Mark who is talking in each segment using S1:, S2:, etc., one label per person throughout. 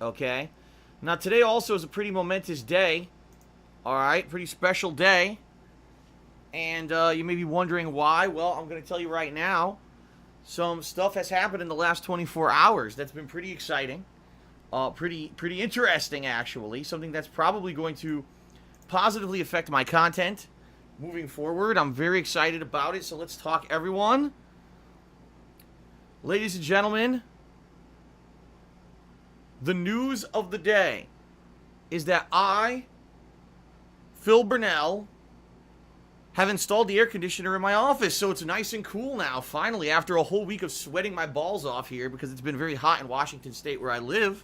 S1: Okay? Now, today also is a pretty momentous day. Alright? Pretty special day. And you may be wondering why. Well, I'm going to tell you right now. Some stuff has happened in the last 24 hours that's been pretty exciting. Pretty interesting, actually. Something that's probably going to positively affect my content moving forward. I'm very excited about it, so let's talk, everyone. Ladies and gentlemen, the news of the day is that I, Phil Burnell, have installed the air conditioner in my office, so it's nice and cool now, finally, after a whole week of sweating my balls off here because it's been very hot in Washington State where I live.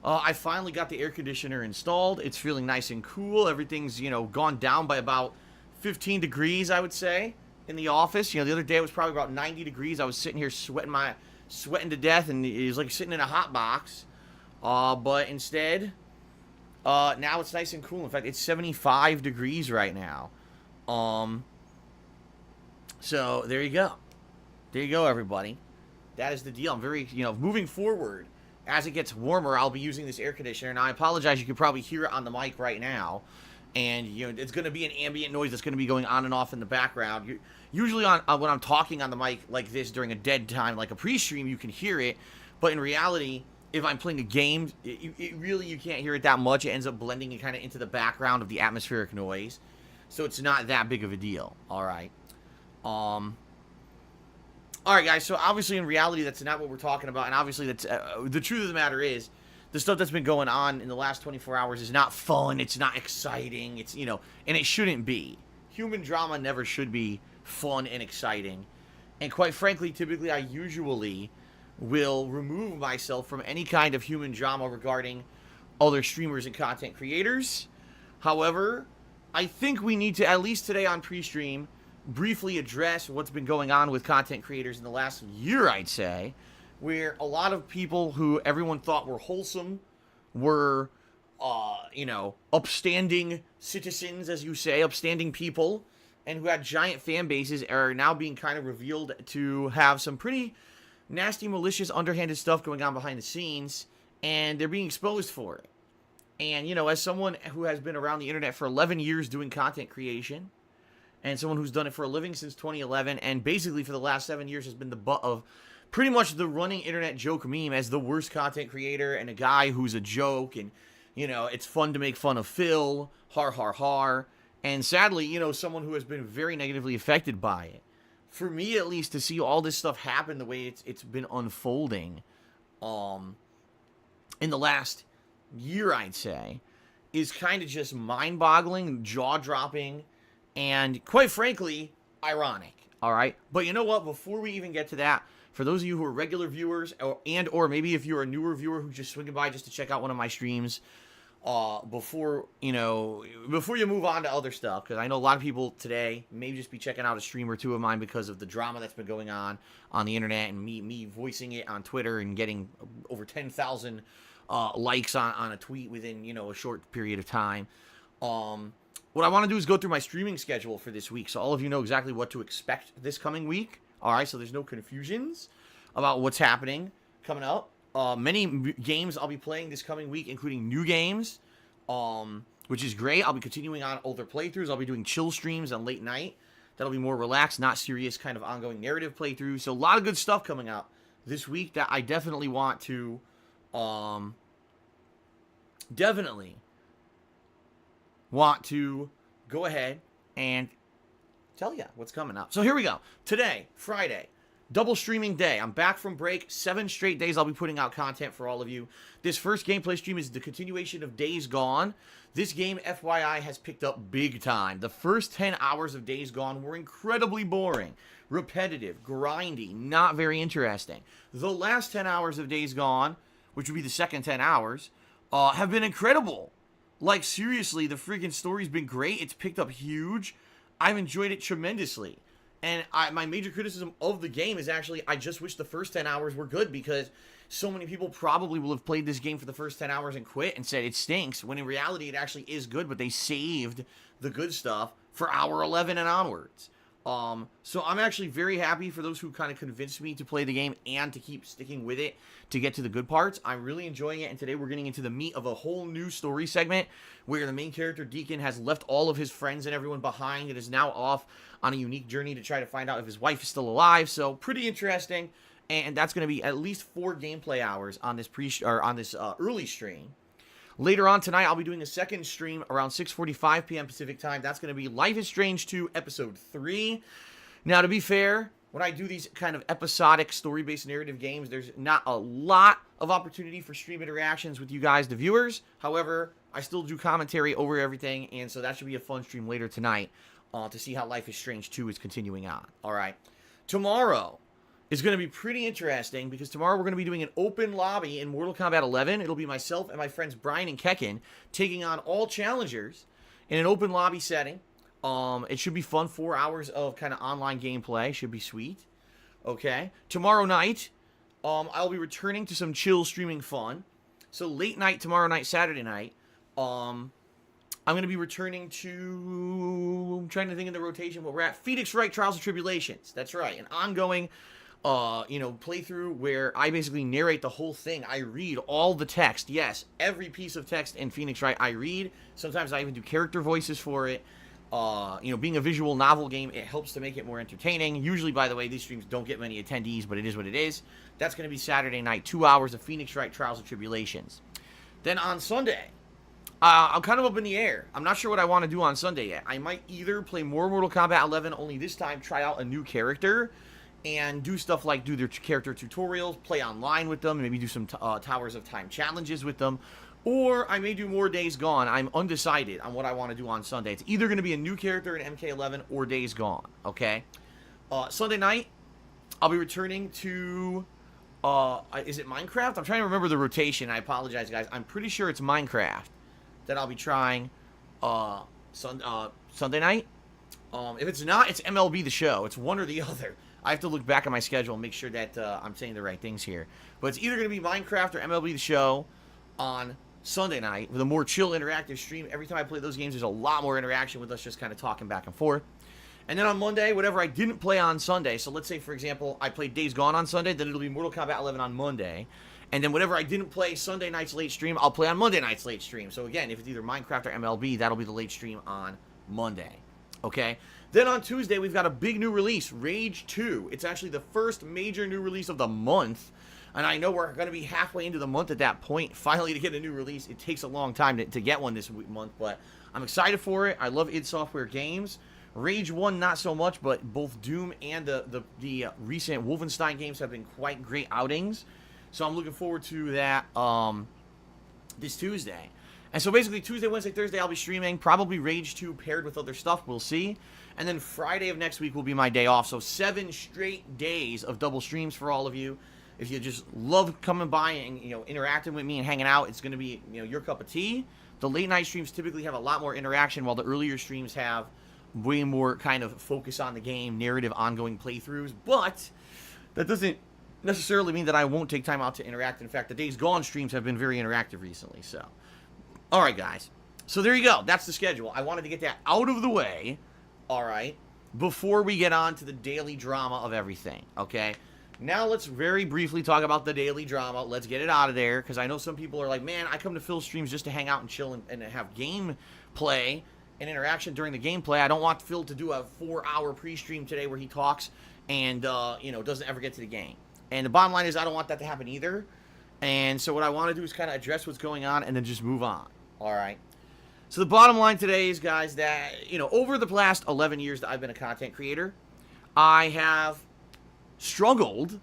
S1: I finally got the air conditioner installed. It's feeling nice and cool. Everything's, gone down by about 15 degrees, I would say, in the office. The other day it was probably about 90 degrees. I was sitting here sweating to death, and it was like sitting in a hot box. But instead, now it's nice and cool. In fact, it's 75 degrees right now. So there you go. There you go, everybody. That is the deal. I'm very, moving forward, as it gets warmer, I'll be using this air conditioner. Now, I apologize. You can probably hear it on the mic right now. And, it's going to be an ambient noise that's going to be going on and off in the background. Usually when I'm talking on the mic like this during a dead time, like a pre-stream, you can hear it. But in reality, if I'm playing a game, you can't hear it that much. It ends up blending kind of into the background of the atmospheric noise. So it's not that big of a deal. All right. All right, guys. So obviously, in reality, that's not what we're talking about. And obviously, that's the truth of the matter is, the stuff that's been going on in the last 24 hours is not fun. It's not exciting. It's, and it shouldn't be. Human drama never should be fun and exciting. And quite frankly, typically, I usually will remove myself from any kind of human drama regarding other streamers and content creators. However, I think we need to, at least today on pre-stream, briefly address what's been going on with content creators in the last year, I'd say, where a lot of people who everyone thought were wholesome, were, upstanding citizens, as you say, upstanding people, and who had giant fan bases are now being kind of revealed to have some pretty nasty, malicious, underhanded stuff going on behind the scenes, and they're being exposed for it. And, as someone who has been around the internet for 11 years doing content creation, and someone who's done it for a living since 2011, and basically for the last 7 years has been the butt of pretty much the running internet joke meme as the worst content creator and a guy who's a joke, and, it's fun to make fun of Phil, har har har, and sadly, someone who has been very negatively affected by it. For me, at least, to see all this stuff happen the way it's been unfolding, in the last year, I'd say, is kind of just mind-boggling, jaw-dropping, and quite frankly, ironic. All right, but you know what? Before we even get to that, for those of you who are regular viewers, or maybe if you're a newer viewer who's just swinging by just to check out one of my streams, before you move on to other stuff, because I know a lot of people today may just be checking out a stream or two of mine because of the drama that's been going on the internet, and me voicing it on Twitter and getting over 10,000 likes on a tweet within, a short period of time. What I want to do is go through my streaming schedule for this week, so all of you know exactly what to expect this coming week. All right, so there's no confusions about what's happening coming up. Many games I'll be playing this coming week, including new games, which is great. I'll be continuing on older playthroughs. I'll be doing chill streams on late night. That'll be more relaxed, not serious, kind of ongoing narrative playthroughs. So a lot of good stuff coming up this week that I definitely want to, go ahead and tell you what's coming up. So here we go. Today, Friday, double streaming day. I'm back from break. 7 straight days I'll be putting out content for all of you. This first gameplay stream is the continuation of Days Gone. This game, FYI, has picked up big time. The first 10 hours of Days Gone were incredibly boring, repetitive, grindy, not very interesting. The last 10 hours of Days Gone, which would be the second 10 hours, have been incredible. Like, seriously, the freaking story's been great. It's picked up huge. I've enjoyed it tremendously. And my major criticism of the game is actually, I just wish the first 10 hours were good, because so many people probably will have played this game for the first 10 hours and quit and said it stinks, when in reality it actually is good, but they saved the good stuff for hour 11 and onwards. So I'm actually very happy for those who kind of convinced me to play the game and to keep sticking with it to get to the good parts. I'm really enjoying it, and today we're getting into the meat of a whole new story segment where the main character, Deacon, has left all of his friends and everyone behind and is now off on a unique journey to try to find out if his wife is still alive. So pretty interesting, and that's going to be at least 4 gameplay hours on this early stream. Later on tonight, I'll be doing a second stream around 6:45 p.m. Pacific time. That's going to be Life is Strange 2, Episode 3. Now, to be fair, when I do these kind of episodic story-based narrative games, there's not a lot of opportunity for stream interactions with you guys, the viewers. However, I still do commentary over everything, and so that should be a fun stream later tonight to see how Life is Strange 2 is continuing on. All right. Tomorrow is going to be pretty interesting because tomorrow we're going to be doing an open lobby in Mortal Kombat 11. It'll be myself and my friends Brian and Kekken taking on all challengers in an open lobby setting. It should be fun. 4 hours of kind of online gameplay. Should be sweet. Okay. Tomorrow night, I'll be returning to some chill streaming fun. So late night tomorrow night, Saturday night, I'm going to be returning to... I'm trying to think of the rotation, but we're at Phoenix Wright Trials and Tribulations. That's right. An ongoing... playthrough where I basically narrate the whole thing. I read all the text. Yes, every piece of text in Phoenix Wright I read. Sometimes I even do character voices for it. Being a visual novel game, it helps to make it more entertaining. Usually, by the way, these streams don't get many attendees, but it is what it is. That's going to be Saturday night, 2 hours of Phoenix Wright Trials and Tribulations. Then on Sunday, I'm kind of up in the air. I'm not sure what I want to do on Sunday yet. I might either play more Mortal Kombat 11, only this time try out a new character, and do stuff like do their character tutorials, play online with them, maybe do some Towers of Time challenges with them, or I may do more Days Gone. I'm undecided on what I want to do on Sunday. It's either going to be a new character in MK11 or Days Gone, okay? Sunday night, I'll be returning to, is it Minecraft? I'm trying to remember the rotation. I apologize, guys. I'm pretty sure it's Minecraft that I'll be trying Sunday night. If it's not, it's MLB The Show. It's one or the other. I have to look back at my schedule and make sure that I'm saying the right things here. But it's either going to be Minecraft or MLB The Show on Sunday night with a more chill, interactive stream. Every time I play those games, there's a lot more interaction with us just kind of talking back and forth. And then on Monday, whatever I didn't play on Sunday, so let's say, for example, I played Days Gone on Sunday, then it'll be Mortal Kombat 11 on Monday. And then whatever I didn't play Sunday night's late stream, I'll play on Monday night's late stream. So again, if it's either Minecraft or MLB, that'll be the late stream on Monday. Okay? Then on Tuesday, we've got a big new release, Rage 2. It's actually the first major new release of the month. And I know we're going to be halfway into the month at that point. Finally, to get a new release, it takes a long time to get one this month. But I'm excited for it. I love id Software games. Rage 1, not so much, but both Doom and the recent Wolfenstein games have been quite great outings. So I'm looking forward to that this Tuesday. And so basically Tuesday, Wednesday, Thursday, I'll be streaming. Probably Rage 2 paired with other stuff. We'll see. And then Friday of next week will be my day off. So 7 straight days of double streams for all of you. If you just love coming by and, interacting with me and hanging out, it's going to be, your cup of tea. The late night streams typically have a lot more interaction, while the earlier streams have way more kind of focus on the game, narrative, ongoing playthroughs. But that doesn't necessarily mean that I won't take time out to interact. In fact, the Days Gone streams have been very interactive recently. So, all right, guys. So there you go. That's the schedule. I wanted to get that out of the way, all right, before we get on to the daily drama of everything, okay? Now let's very briefly talk about the daily drama. Let's get it out of there, because I know some people are like, man, I come to Phil's streams just to hang out and chill and have gameplay and interaction during the gameplay. I don't want Phil to do a 4-hour pre-stream today where he talks and, doesn't ever get to the game. And the bottom line is I don't want that to happen either. And so what I want to do is kind of address what's going on and then just move on. All right. So the bottom line today is, guys, that, over the past 11 years that I've been a content creator, I have struggled,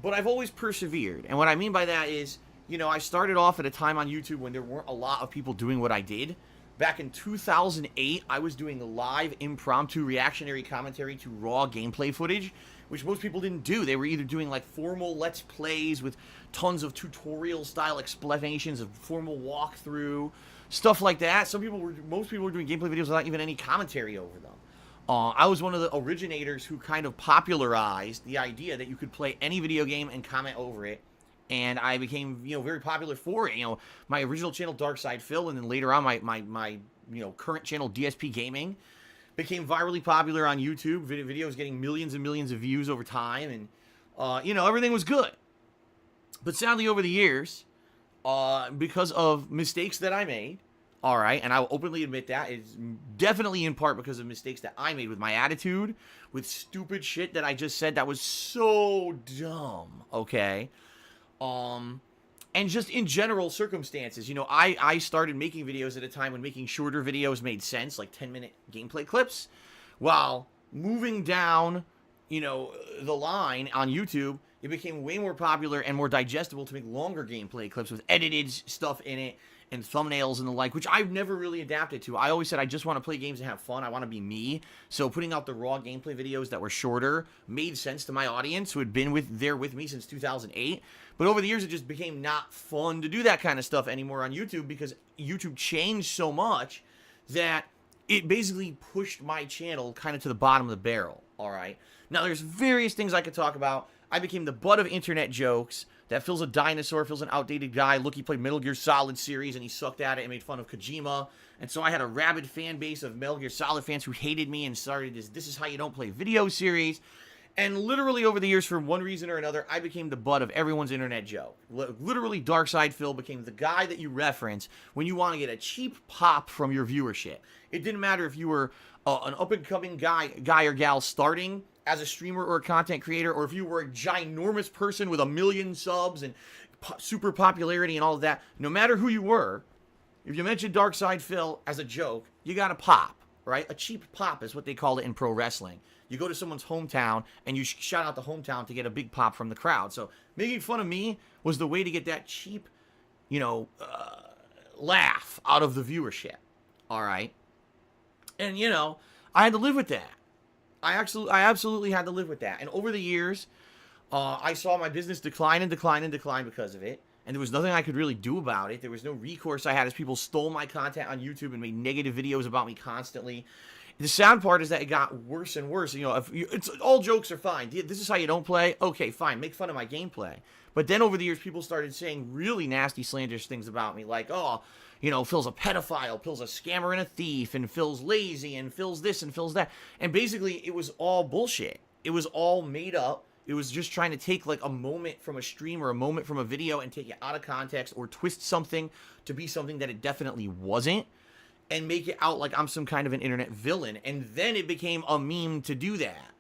S1: but I've always persevered. And what I mean by that is, I started off at a time on YouTube when there weren't a lot of people doing what I did. Back in 2008, I was doing live impromptu reactionary commentary to raw gameplay footage, which most people didn't do. They were either doing like formal Let's Plays with tons of tutorial style explanations of formal walkthrough, stuff like that. Most people were doing gameplay videos without even any commentary over them. I was one of the originators who kind of popularized the idea that you could play any video game and comment over it. And I became, very popular for it. My original channel, DARKSYDEPHIL, and then later on my current channel, DSPGaming, became virally popular on YouTube. Videos getting millions and millions of views over time, and you know, everything was good. But sadly, over the years, because of mistakes that I made, all right, and I will openly admit that is definitely in part because of mistakes that I made with my attitude, with stupid shit that I just said that was so dumb, okay? And just in general circumstances, you know, I started making videos at a time when making shorter videos made sense, like 10-minute gameplay clips, while moving down, you know, the line on YouTube, it became way more popular and more digestible to make longer gameplay clips with edited stuff in it and thumbnails and the like, which I've never really adapted to. I always said I just want to play games and have fun. I want to be me. So putting out the raw gameplay videos that were shorter made sense to my audience who had been there with me since 2008. But over the years, it just became not fun to do that kind of stuff anymore on YouTube because YouTube changed so much that it basically pushed my channel kind of to the bottom of the barrel, all right? Now, there's various things I could talk about. I became the butt of internet jokes. That Phil's a dinosaur, Phil's an outdated guy. Look, he played Metal Gear Solid series, and he sucked at it and made fun of Kojima. And so I had a rabid fan base of Metal Gear Solid fans who hated me and started this is how you don't play video series. And literally over the years, for one reason or another, I became the butt of everyone's internet joke. Literally, DARKSYDEPHIL became the guy that you reference when you want to get a cheap pop from your viewership. It didn't matter if you were an up-and-coming guy or gal starting as a streamer or a content creator, or if you were a ginormous person with 1 million subs and super popularity and all of that. No matter who you were, if you mentioned DARKSYDEPHIL as a joke, you got a pop, right? A cheap pop is what they call it in pro wrestling. You go to someone's hometown and you shout out the hometown to get a big pop from the crowd. So making fun of me was the way to get that cheap, you know, laugh out of the viewership. All right. And, you know, I had to live with that. I absolutely had to live with that. And over the years, I saw my business decline and decline and decline because of it. And there was nothing I could really do about it. There was no recourse I had as people stole my content on YouTube and made negative videos about me constantly. The sad part is that it got worse and worse. You know, all jokes are fine. This is how you don't play. Okay, fine. Make fun of my gameplay. But then over the years, people started saying really nasty, slanderous things about me. Like, oh, you know, Phil's a pedophile. Phil's a scammer and a thief. And Phil's lazy. And Phil's this and Phil's that. And basically, it was all bullshit. It was all made up. It was just trying to take like a moment from a stream or a moment from a video and take it out of context or twist something to be something that it definitely wasn't. And make it out like I'm some kind of an internet villain. And then it became a meme to do that.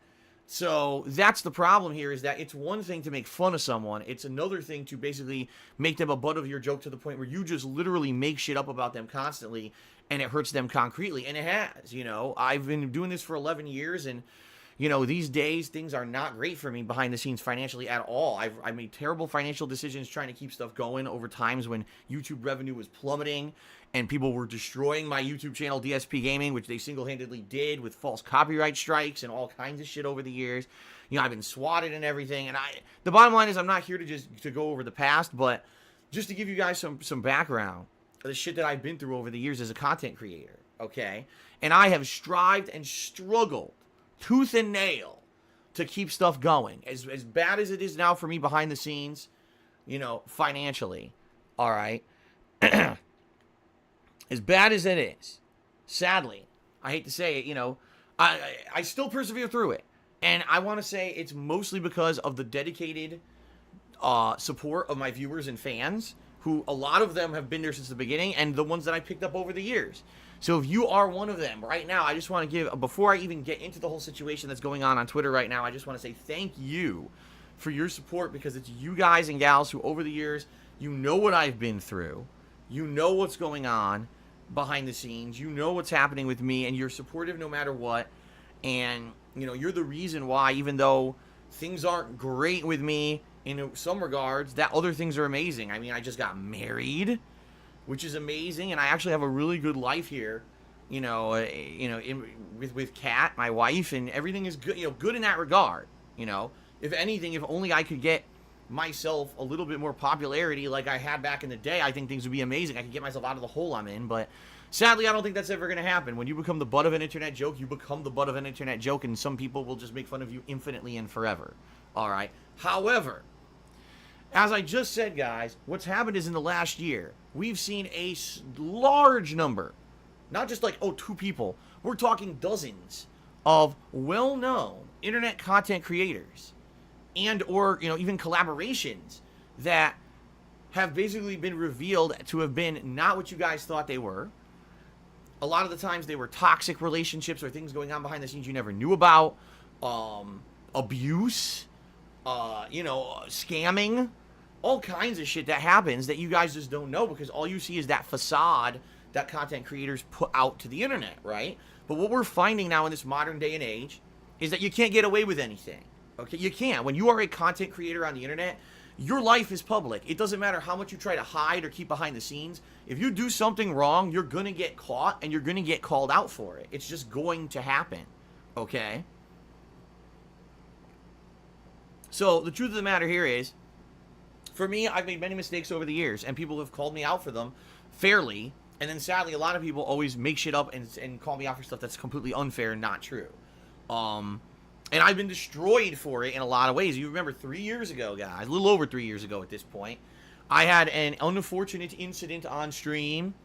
S1: So that's the problem here, is that it's one thing to make fun of someone. It's another thing to basically make them a butt of your joke to the point where you just literally make shit up about them constantly and it hurts them concretely. And it has, you know. I've been doing this for 11 years and, you know, these days things are not great for me behind the scenes financially at all. I made terrible financial decisions trying to keep stuff going over times when YouTube revenue was plummeting and people were destroying my YouTube channel, DSPGaming, which they single-handedly did with false copyright strikes and all kinds of shit over the years. You know, I've been swatted and everything. And the bottom line is I'm not here to go over the past, but just to give you guys some background of the shit that I've been through over the years as a content creator, okay? And I have strived and struggled tooth and nail to keep stuff going. As bad as it is now for me behind the scenes, you know, financially, all right? As bad as it is, sadly, I hate to say it, you know, I still persevere through it. And I want to say it's mostly because of the dedicated support of my viewers and fans, who a lot of them have been there since the beginning, and the ones that I picked up over the years. So if you are one of them right now, I just want to give, before I even get into the whole situation that's going on Twitter right now, I just want to say thank you for your support, because it's you guys and gals who over the years, you know what I've been through. You know what's going on behind the scenes. You know what's happening with me, and you're supportive no matter what. And, you know, you're the reason why, even though things aren't great with me in some regards, that other things are amazing. I mean, I just got married, which is amazing, and I actually have a really good life here, you know, with Kat, my wife, and everything is good, you know, good in that regard, you know. If anything, if only I could get myself a little bit more popularity like I had back in the day, I think things would be amazing. I could get myself out of the hole I'm in, but sadly, I don't think that's ever going to happen. When you become the butt of an internet joke, you become the butt of an internet joke, and some people will just make fun of you infinitely and forever, all right? However, as I just said, guys, what's happened is in the last year, we've seen a large number Not just like, oh, 2 people. We're talking dozens of well-known internet content creators and or, you know, even collaborations that have basically been revealed to have been not what you guys thought they were. A lot of the times they were toxic relationships or things going on behind the scenes you never knew about. Abuse, you know, scamming, all kinds of shit that happens that you guys just don't know because all you see is that facade that content creators put out to the internet, right? But what we're finding now in this modern day and age is that you can't get away with anything. Okay, you can't. When you are a content creator on the internet, your life is public. It doesn't matter how much you try to hide or keep behind the scenes. If you do something wrong, you're going to get caught and you're going to get called out for it. It's just going to happen. Okay? So the truth of the matter here is, for me, I've made many mistakes over the years and people have called me out for them fairly. And then sadly, a lot of people always make shit up and call me out for stuff that's completely unfair and not true. And I've been destroyed for it in a lot of ways. You remember 3 years ago, guys, a little over 3 years ago at this point, I had an unfortunate incident on stream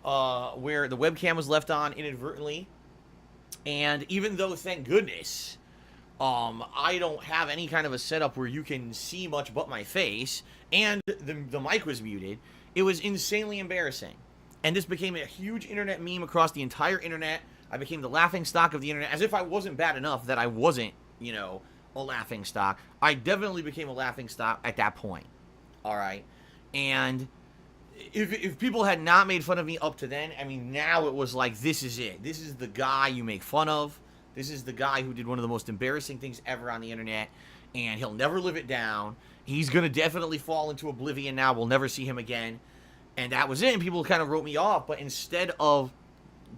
S1: where the webcam was left on inadvertently. And even though, thank goodness, I don't have any kind of a setup where you can see much but my face, and the mic was muted, it was insanely embarrassing. And this became a huge internet meme across the entire internet. I became the laughingstock of the internet, as if I wasn't bad enough that I wasn't, you know, a laughingstock. I definitely became a laughingstock at that point. All right. And if people had not made fun of me up to then, I mean, now it was like, this is it. This is the guy you make fun of. This is the guy who did one of the most embarrassing things ever on the internet, and he'll never live it down. He's going to definitely fall into oblivion now. We'll never see him again. And that was it. And people kind of wrote me off. But instead of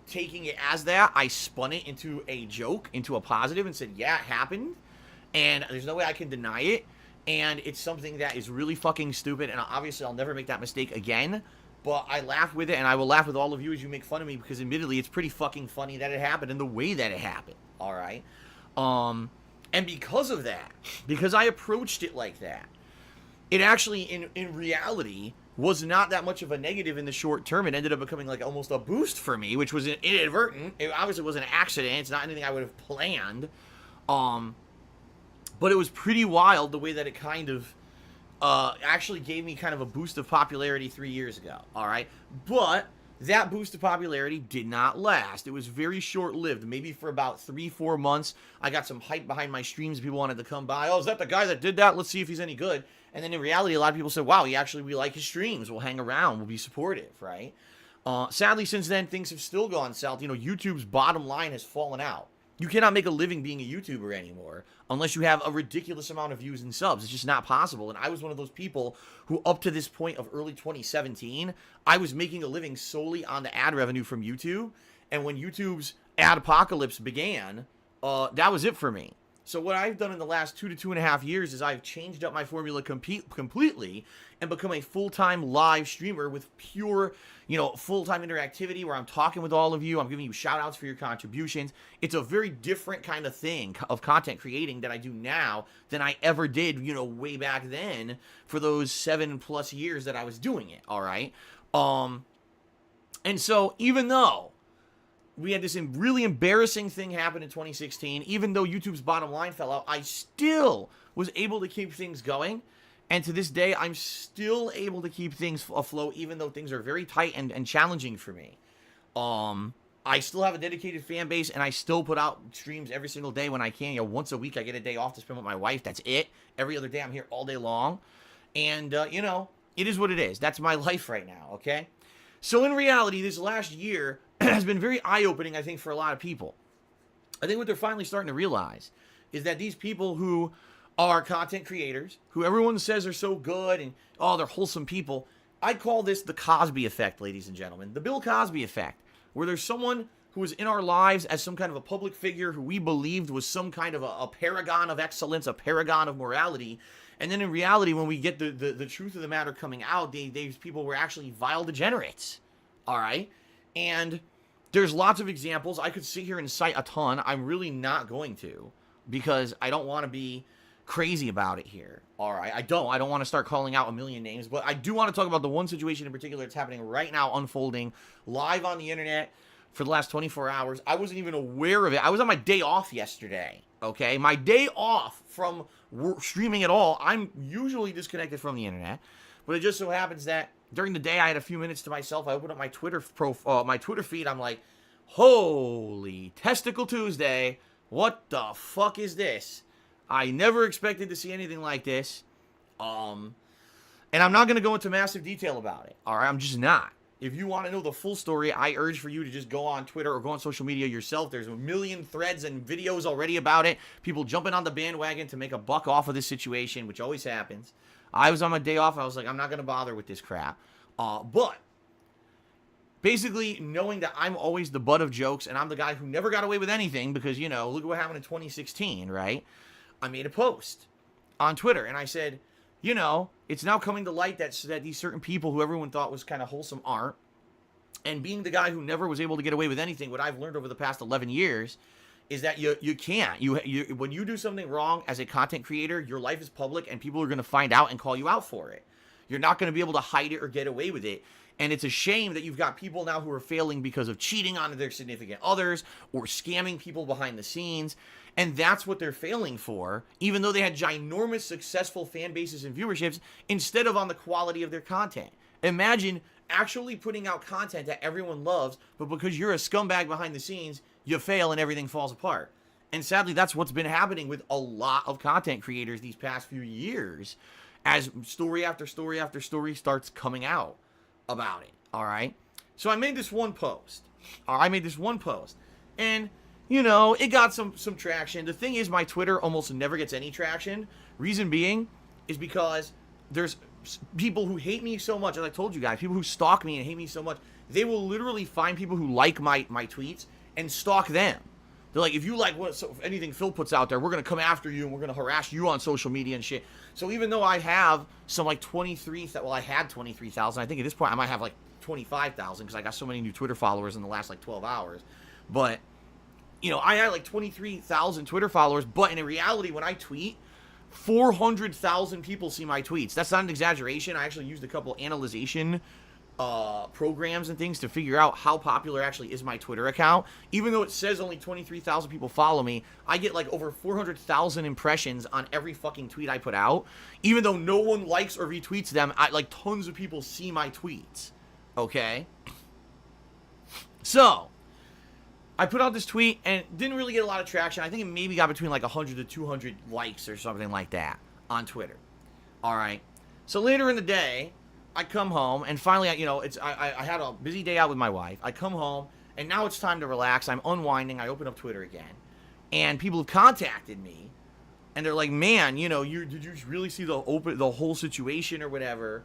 S1: taking it as that, I spun it into a joke, into a positive, and said, yeah, it happened. And there's no way I can deny it. And it's something that is really fucking stupid. And obviously, I'll never make that mistake again. But I laugh with it, and I will laugh with all of you as you make fun of me, because admittedly, it's pretty fucking funny that it happened and the way that it happened. All right? And because of that, because I approached it like that, it actually, in reality, was not that much of a negative in the short term. It ended up becoming like almost a boost for me, which was inadvertent. It obviously was an accident. It's not anything I would have planned. But it was pretty wild the way that it kind of actually gave me kind of a boost of popularity 3 years ago. All right. But that boost of popularity did not last. It was very short-lived. Maybe for about 3-4 months, I got some hype behind my streams. People wanted to come by. Oh, is that the guy that did that? Let's see if he's any good. And then in reality, a lot of people said, wow, we like his streams. We'll hang around. We'll be supportive, right? Sadly, since then, things have still gone south. You know, YouTube's bottom line has fallen out. You cannot make a living being a YouTuber anymore unless you have a ridiculous amount of views and subs. It's just not possible. And I was one of those people who, up to this point of early 2017, I was making a living solely on the ad revenue from YouTube. And when YouTube's ad apocalypse began, that was it for me. So what I've done in the last 2 to 2.5 years is I've changed up my formula completely and become a full-time live streamer with pure, you know, full-time interactivity where I'm talking with all of you. I'm giving you shout-outs for your contributions. It's a very different kind of thing of content creating that I do now than I ever did, you know, way back then for those 7+ years that I was doing it, all right? And so even though we had this really embarrassing thing happen in 2016. Even though YouTube's bottom line fell out, I still was able to keep things going. And to this day, I'm still able to keep things afloat, even though things are very tight and challenging for me. I still have a dedicated fan base, and I still put out streams every single day when I can. You know, once a week, I get a day off to spend with my wife. That's it. Every other day, I'm here all day long. And, you know, it is what it is. That's my life right now, okay? So in reality, this last year has been very eye-opening, I think, for a lot of people. I think what they're finally starting to realize is that these people who are content creators, who everyone says are so good and, oh, they're wholesome people, I call this the Cosby effect, ladies and gentlemen. The Bill Cosby effect, where there's someone who was in our lives as some kind of a public figure who we believed was some kind of a paragon of excellence, a paragon of morality. And then in reality, when we get the truth of the matter coming out, these people were actually vile degenerates. All right? And there's lots of examples. I could sit here and cite a ton. I'm really not going to, because I don't want to be crazy about it here. All right? I don't want to start calling out a million names, but I do want to talk about the one situation in particular that's happening right now, unfolding live on the internet for the last 24 hours. I wasn't even aware of it. I was on my day off yesterday, okay? My day off from streaming at all. I'm usually disconnected from the internet, but it just so happens that during the day I had a few minutes to myself. I opened up my Twitter feed. I'm like, holy Testicle Tuesday. What the fuck is this? I never expected to see anything like this. And I'm not going to go into massive detail about it. All right, I'm just not. If you want to know the full story, I urge for you to just go on Twitter or go on social media yourself. There's a million threads and videos already about it. People jumping on the bandwagon to make a buck off of this situation, which always happens. I was on my day off. I was like, I'm not going to bother with this crap. But basically knowing that I'm always the butt of jokes and I'm the guy who never got away with anything because, you know, look at what happened in 2016, right? I made a post on Twitter and I said, you know, it's now coming to light that these certain people who everyone thought was kind of wholesome aren't. And being the guy who never was able to get away with anything, what I've learned over the past 11 years is that you can't. When you do something wrong as a content creator, your life is public and people are going to find out and call you out for it. You're not going to be able to hide it or get away with it. And it's a shame that you've got people now who are failing because of cheating on their significant others or scamming people behind the scenes. And that's what they're failing for, even though they had ginormous successful fan bases and viewerships, instead of on the quality of their content. Imagine actually putting out content that everyone loves, but because you're a scumbag behind the scenes, you fail and everything falls apart. And sadly, that's what's been happening with a lot of content creators these past few years, as story after story after story starts coming out about it, all right? So I made this one post. And you know, it got some traction. The thing is, my Twitter almost never gets any traction. Reason being is because there's people who hate me so much. As I told you guys, people who stalk me and hate me so much, they will literally find people who like my tweets and stalk them. They're like, if you like anything Phil puts out there, we're going to come after you and we're going to harass you on social media and shit. So even though I have some like 23,000, well, I had 23,000. I think at this point I might have like 25,000 because I got so many new Twitter followers in the last like 12 hours. But you know, I had like 23,000 Twitter followers, but in reality, when I tweet, 400,000 people see my tweets. That's not an exaggeration. I actually used a couple analyzation programs and things to figure out how popular actually is my Twitter account. Even though it says only 23,000 people follow me, I get like over 400,000 impressions on every fucking tweet I put out. Even though no one likes or retweets them, like tons of people see my tweets. Okay? So I put out this tweet and didn't really get a lot of traction. I think it maybe got between like 100 to 200 likes or something like that on Twitter. All right. So later in the day, I come home and finally, you know, I had a busy day out with my wife. I come home and now it's time to relax. I'm unwinding. I open up Twitter again, and people have contacted me, and they're like, "Man, you know, did you really see the whole situation or whatever?"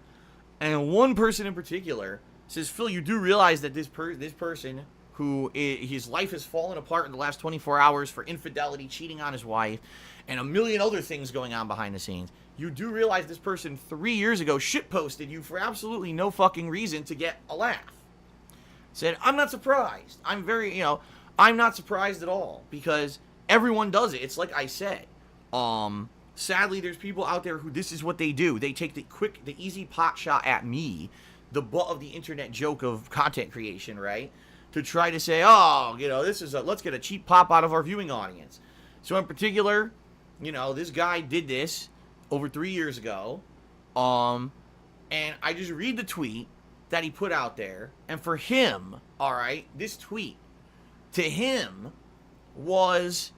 S1: And one person in particular says, "Phil, you do realize that this person." His life has fallen apart in the last 24 hours for infidelity, cheating on his wife, and a million other things going on behind the scenes. You do realize this person 3 years ago shitposted you for absolutely no fucking reason to get a laugh." Said, I'm not surprised. I'm not surprised at all because everyone does it. It's like I said. Sadly, there's people out there who this is what they do. They take the easy pot shot at me, the butt of the internet joke of content creation, right? To try to say, oh, you know, let's get a cheap pop out of our viewing audience. So in particular, you know, this guy did this over 3 years ago. And I just read the tweet that he put out there. And for him, all right, this tweet to him was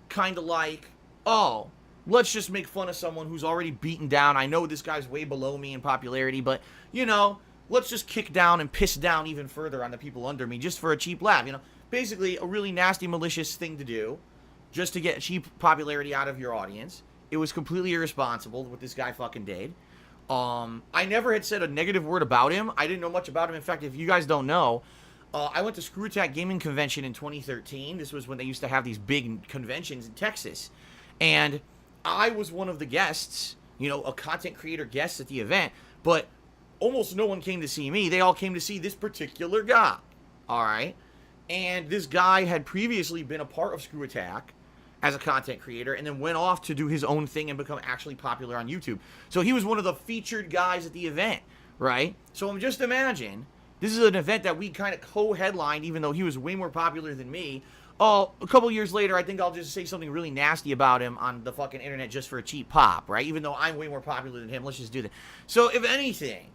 S1: kind of like, oh, let's just make fun of someone who's already beaten down. I know this guy's way below me in popularity, but, you know, let's just kick down and piss down even further on the people under me just for a cheap laugh. You know, basically a really nasty, malicious thing to do just to get cheap popularity out of your audience. It was completely irresponsible what this guy fucking did. I never had said a negative word about him. I didn't know much about him. In fact, if you guys don't know, I went to Screw Attack Gaming Convention in 2013. This was when they used to have these big conventions in Texas. And I was one of the guests, you know, a content creator guest at the event, but almost no one came to see me. They all came to see this particular guy. All right. And this guy had previously been a part of Screw Attack as a content creator and then went off to do his own thing and become actually popular on YouTube. So he was one of the featured guys at the event, right? So just imagine This is an event that we kind of co-headlined, even though he was way more popular than me. Oh, a couple years later, I think I'll just say something really nasty about him on the fucking internet just for a cheap pop, right? Even though I'm way more popular than him, let's just do that. So, if anything,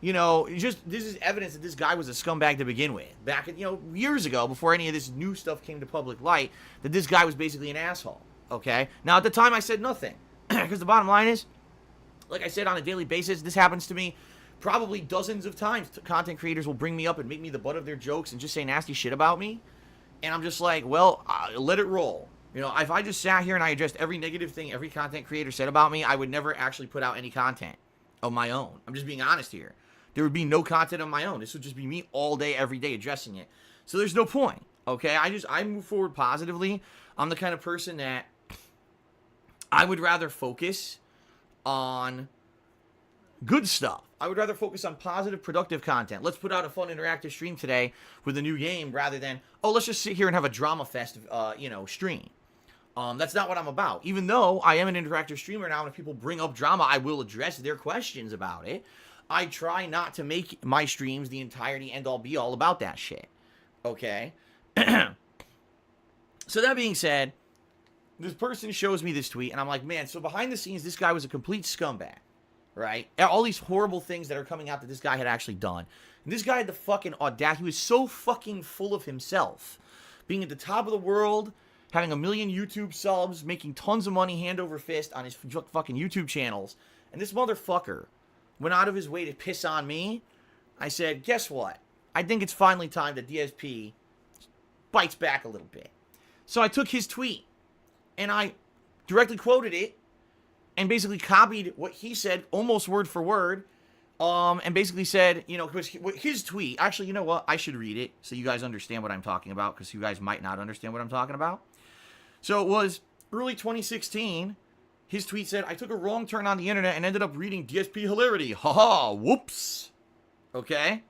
S1: you know, just this is evidence that this guy was a scumbag to begin with. Back, you know, years ago, before any of this new stuff came to public light, that this guy was basically an asshole, okay? Now, at the time, I said nothing. Because the bottom line is, like I said, on a daily basis, this happens to me probably dozens of times. Content creators will bring me up and make me the butt of their jokes and just say nasty shit about me. And I'm just like, well, let it roll. You know, if I just sat here and I addressed every negative thing every content creator said about me, I would never actually put out any content of my own. I'm just being honest here. There would be no content of my own. This would just be me all day, every day addressing it. So there's no point, okay? I move forward positively. I'm the kind of person that I would rather focus on good stuff. I would rather focus on positive, productive content. Let's put out a fun, interactive stream today with a new game rather than, oh, let's just sit here and have a drama fest, stream. That's not what I'm about. Even though I am an interactive streamer now, and if people bring up drama, I will address their questions about it. I try not to make my streams the entirety, end-all, be-all about that shit. Okay? So that being said, this person shows me this tweet, and I'm like, man, so behind the scenes, this guy was a complete scumbag. Right? All these horrible things that are coming out that this guy had actually done. And this guy had the fucking audacity. He was so fucking full of himself. Being at the top of the world, having 1 million YouTube subs, making tons of money hand over fist on his fucking YouTube channels. And this motherfucker went out of his way to piss on me. I said, guess what? I think it's finally time that DSP bites back a little bit. So I took his tweet and I directly quoted it. And basically copied what he said almost word for word. And basically said, you know, because his tweet, actually, you know what? I should read it so you guys understand what I'm talking about, because you guys might not understand what I'm talking about. So it was early 2016. His tweet said, I took a wrong turn on the internet and ended up reading DSP hilarity. Haha, whoops. Okay?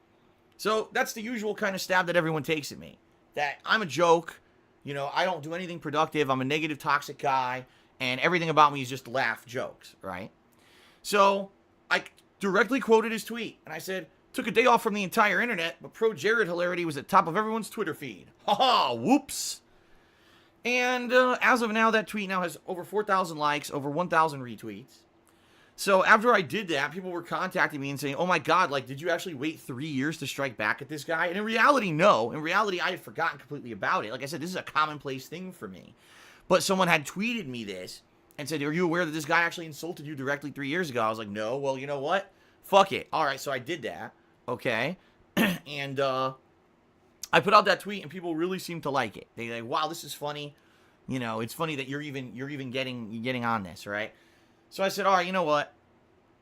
S1: So that's the usual kind of stab that everyone takes at me. That I'm a joke. You know, I don't do anything productive. I'm a negative, toxic guy. And everything about me is just laugh jokes, right? So I directly quoted his tweet. And I said, took a day off from the entire internet, but Projared hilarity was at top of everyone's Twitter feed. Haha, whoops. And as of now, that tweet now has over 4,000 likes, over 1,000 retweets. So after I did that, people were contacting me and saying, oh my God, like, did you actually wait 3 years to strike back at this guy? And in reality, no. In reality, I had forgotten completely about it. Like I said, this is a commonplace thing for me. But someone had tweeted me this and said, are you aware that this guy actually insulted you directly 3 years ago? I was like, no. Well, you know what? Fuck it. All right, so I did that. Okay. And I put out that tweet, and people really seemed to like it. They're like, wow, this is funny. You know, it's funny that you're even getting on this, right? So I said, all right, you know what?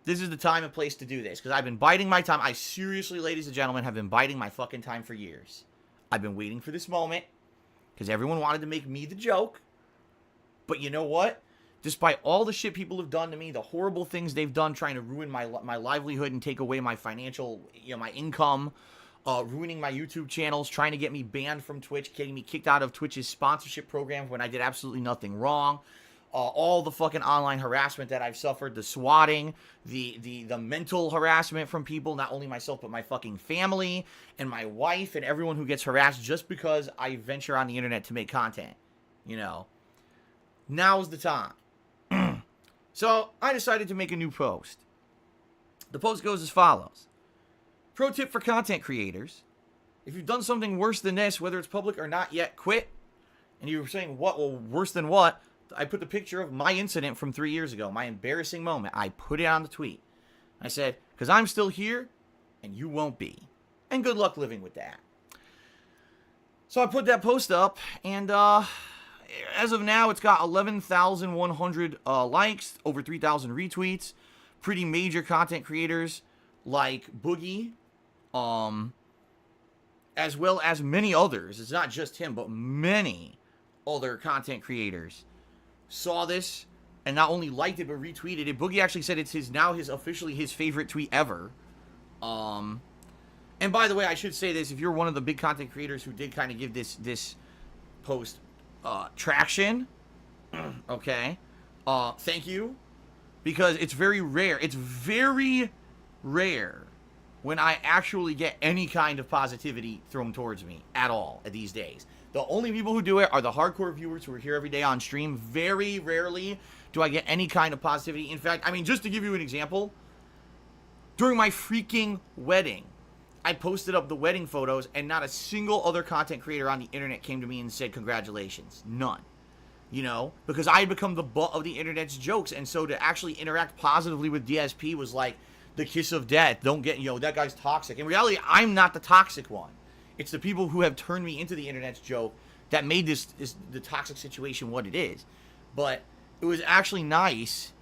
S1: This is the time and place to do this, because I've been biding my time. I seriously, ladies and gentlemen, have been biding my fucking time for years. I've been waiting for this moment, because everyone wanted to make me the joke. But you know what? Despite all the shit people have done to me, the horrible things they've done trying to ruin my livelihood and take away my financial, my income, ruining my YouTube channels, trying to get me banned from Twitch, getting me kicked out of Twitch's sponsorship program when I did absolutely nothing wrong, all the fucking online harassment that I've suffered, the swatting, the mental harassment from people, not only myself, but my fucking family and my wife and everyone who gets harassed just because I venture on the internet to make content, you know. Now's the time. So I decided to make a new post. The post goes as follows. Pro tip for content creators. If you've done something worse than this, whether it's public or not yet, quit. And you were saying, what? Well, worse than what? I put the picture of my incident from 3 years ago, my embarrassing moment. I put it on the tweet. I said, because I'm still here and you won't be. And good luck living with that. So I put that post up, and as of now, it's got 11,100 likes, over 3,000 retweets. Pretty major content creators like Boogie, as well as many others. It's not just him, but many other content creators saw this and not only liked it, but retweeted it. Boogie actually said it's officially his favorite tweet ever. And by the way, I should say this, if you're one of the big content creators who did kind of give this post traction, okay, thank you, because it's very rare when I actually get any kind of positivity thrown towards me at all these days. The only people who do it are the hardcore viewers who are here every day on stream. Very rarely do I get any kind of positivity. In fact, I mean, just to give you an example, during my freaking wedding, I posted up the wedding photos, and not a single other content creator on the internet came to me and said congratulations. None. You know, because I had become the butt of the internet's jokes, and so to actually interact positively with DSP was like the kiss of death. Don't get, you know, that guy's toxic. In reality, I'm not the toxic one. It's the people who have turned me into the internet's joke that made this the toxic situation what it is. But it was actually nice.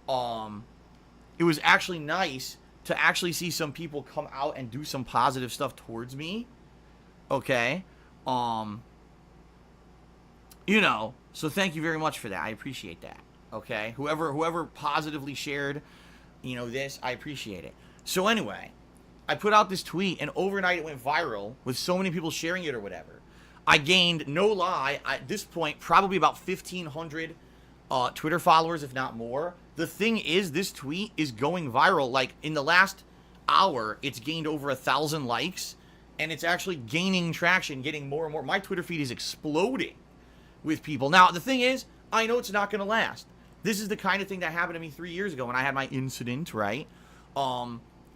S1: It was actually nice to actually see some people come out and do some positive stuff towards me. Okay. You know, so thank you very much for that. I appreciate that. Okay. Whoever positively shared, you know, this, I appreciate it. So anyway, I put out this tweet, and overnight it went viral with so many people sharing it or whatever. I gained, no lie, at this point, probably about 1,500 Twitter followers, if not more. The thing is, this tweet is going viral. Like, in the last hour, it's gained over 1,000 likes, and it's actually gaining traction, getting more and more. My Twitter feed is exploding with people. Now, the thing is, I know it's not going to last. This is the kind of thing that happened to me 3 years ago when I had my incident, right?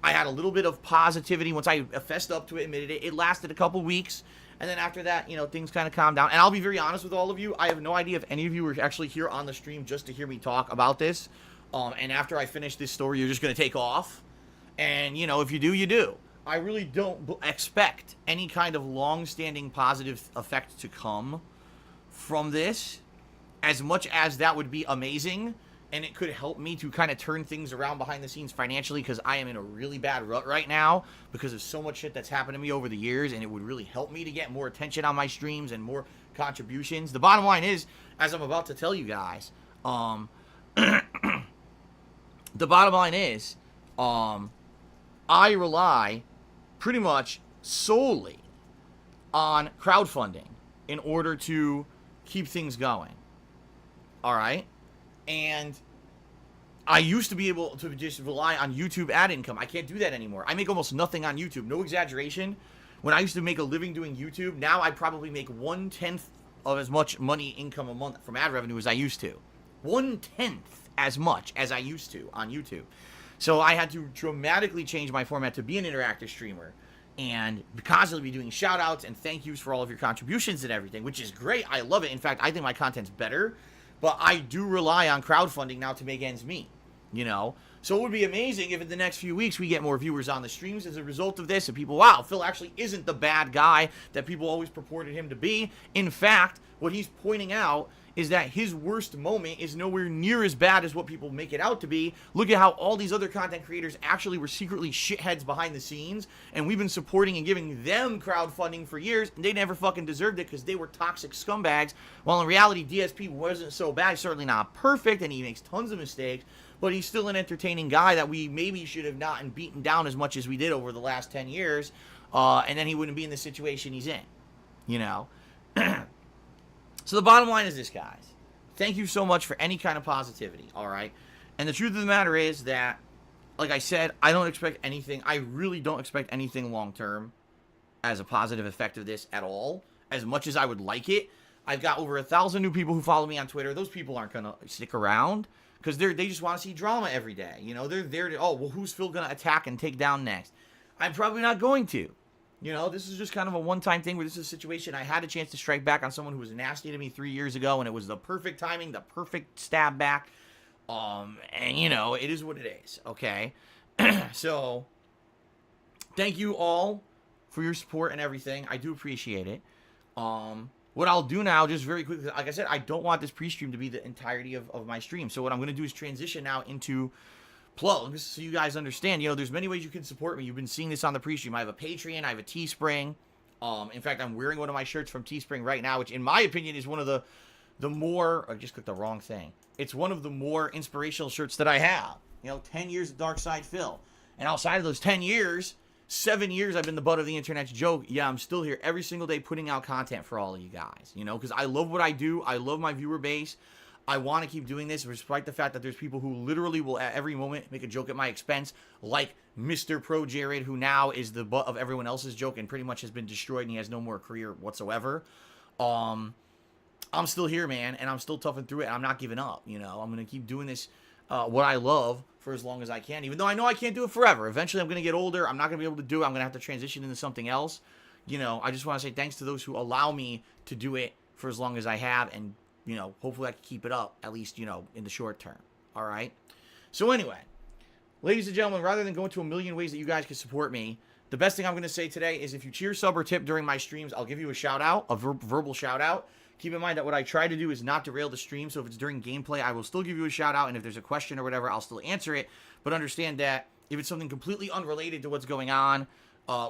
S1: I had a little bit of positivity once I fessed up to it, admitted it. It lasted a couple weeks, and then after that, you know, things kind of calmed down. And I'll be very honest with all of you. I have no idea if any of you were actually here on the stream just to hear me talk about this. And after I finish this story, you're just going to take off. And, you know, if you do, you do. I really don't expect any kind of long-standing positive effect to come from this, as much as that would be amazing. And it could help me to kind of turn things around behind the scenes financially, because I am in a really bad rut right now because of so much shit that's happened to me over the years, and it would really help me to get more attention on my streams and more contributions. The bottom line is, as I'm about to tell you guys, the bottom line is, I rely pretty much solely on crowdfunding in order to keep things going. All right? And I used to be able to just rely on YouTube ad income. I can't do that anymore. I make almost nothing on YouTube. No exaggeration. When I used to make a living doing YouTube, now I probably make 1/10 of as much money income a month from ad revenue as I used to. 1/10 as much as I used to on YouTube. So I had to dramatically change my format to be an interactive streamer and constantly be doing shout outs and thank yous for all of your contributions and everything, which is great. I love it. In fact, I think my content's better. But I do rely on crowdfunding now to make ends meet, you know? So it would be amazing if in the next few weeks we get more viewers on the streams as a result of this, and people, wow, Phil actually isn't the bad guy that people always purported him to be. In fact, what he's pointing out is that his worst moment is nowhere near as bad as what people make it out to be. Look at how all these other content creators actually were secretly shitheads behind the scenes, and we've been supporting and giving them crowdfunding for years, and they never fucking deserved it because they were toxic scumbags. While in reality, DSP wasn't so bad. He's certainly not perfect, and he makes tons of mistakes, but he's still an entertaining guy that we maybe should have not beaten down as much as we did over the last 10 years, and then he wouldn't be in the situation he's in, you know? So the bottom line is this, guys. Thank you so much for any kind of positivity, all right? And the truth of the matter is that, like I said, I don't expect anything. I really don't expect anything long-term as a positive effect of this at all, as much as I would like it. I've got over 1,000 new people who follow me on Twitter. Those people aren't going to stick around because they just want to see drama every day. You know, they're there to, oh, well, who's Phil going to attack and take down next? I'm probably not going to. You know, this is just kind of a one-time thing where this is a situation I had a chance to strike back on someone who was nasty to me 3 years ago, and it was the perfect timing, the perfect stab back. And, you know, it is what it is, okay? So, thank you all for your support and everything. I do appreciate it. What I'll do now, just very quickly, like I said, I don't want this pre-stream to be the entirety of my stream. So what I'm going to do is transition now into plugs, so you guys understand. You know, there's many ways you can support me. You've been seeing this on the pre-stream. I have a Patreon, I have a Teespring. In fact, I'm wearing one of my shirts from Teespring right now, which in my opinion is one of the more, I just clicked the wrong thing. It's one of the more inspirational shirts that I have. You know, 10 years of DARKSYDEPHIL. And outside of those 10 years, 7 years I've been the butt of the internet's joke. Yeah, I'm still here every single day putting out content for all of you guys, you know, because I love what I do. I love my viewer base. I want to keep doing this, despite the fact that there's people who literally will at every moment make a joke at my expense, like Mr. Projared, who now is the butt of everyone else's joke and pretty much has been destroyed and he has no more career whatsoever. I'm still here, man, and I'm still toughing through it, and I'm not giving up, you know. I'm going to keep doing this, what I love, for as long as I can, even though I know I can't do it forever. Eventually, I'm going to get older. I'm not going to be able to do it. I'm going to have to transition into something else. You know, I just want to say thanks to those who allow me to do it for as long as I have, and, you know, hopefully I can keep it up, at least, you know, in the short term. All right? So anyway, ladies and gentlemen, rather than go into a million ways that you guys can support me, the best thing I'm going to say today is if you cheer, sub, or tip during my streams, I'll give you a shout-out, a verbal shout-out. Keep in mind that what I try to do is not derail the stream, so if it's during gameplay, I will still give you a shout-out, and if there's a question or whatever, I'll still answer it. But understand that if it's something completely unrelated to what's going on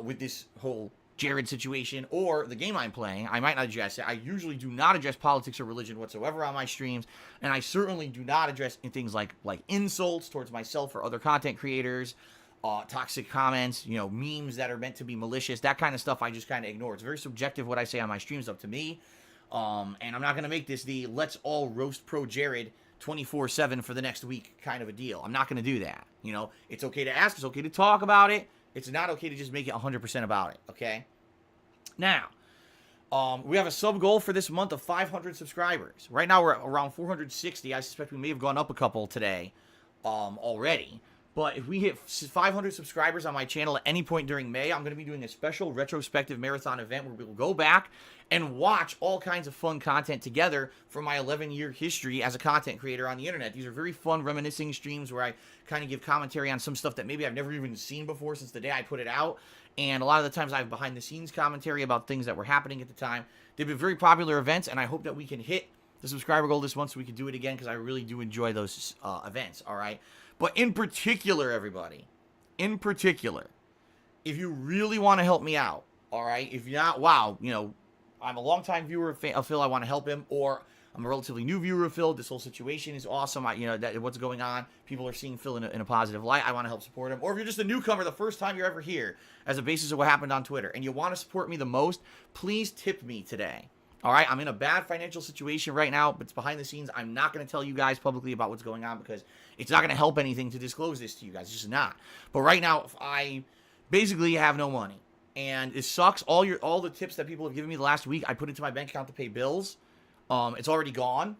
S1: with this whole Jared situation or the game I'm playing, I might not address it. I usually do not address politics or religion whatsoever on my streams, and I certainly do not address things like insults towards myself or other content creators, toxic comments, you know, memes that are meant to be malicious, that kind of stuff I just kind of ignore. It's very subjective what I say on my streams, up to me. And I'm not going to make this the let's all roast Projared 24/7 for the next week kind of a deal. I'm not going to do that. You know, it's okay to ask. It's okay to talk about it. It's not okay to just make it 100% about it. Okay. Now, we have a sub goal for this month of 500 subscribers. Right now we're around 460. I suspect we may have gone up a couple today, already. But if we hit 500 subscribers on my channel at any point during May, I'm going to be doing a special retrospective marathon event where we will go back and watch all kinds of fun content together from my 11-year history as a content creator on the internet. These are very fun, reminiscing streams where I kind of give commentary on some stuff that maybe I've never even seen before since the day I put it out. And a lot of the times I have behind-the-scenes commentary about things that were happening at the time. They've been very popular events, and I hope that we can hit the subscriber goal this month so we can do it again, because I really do enjoy those events, all right? But in particular, everybody, in particular, if you really want to help me out, all right, if you're not, wow, you know, I'm a longtime viewer of Phil, I want to help him, or I'm a relatively new viewer of Phil, this whole situation is awesome, you know, that what's going on, people are seeing Phil in a positive light, I want to help support him, or if you're just a newcomer, the first time you're ever here, as a basis of what happened on Twitter, and you want to support me the most, please tip me today. All right, I'm in a bad financial situation right now, but it's behind the scenes. I'm not going to tell you guys publicly about what's going on because it's not going to help anything to disclose this to you guys. It's just not. But right now, I basically have no money, and it sucks. All the tips that people have given me the last week, I put into my bank account to pay bills. It's already gone,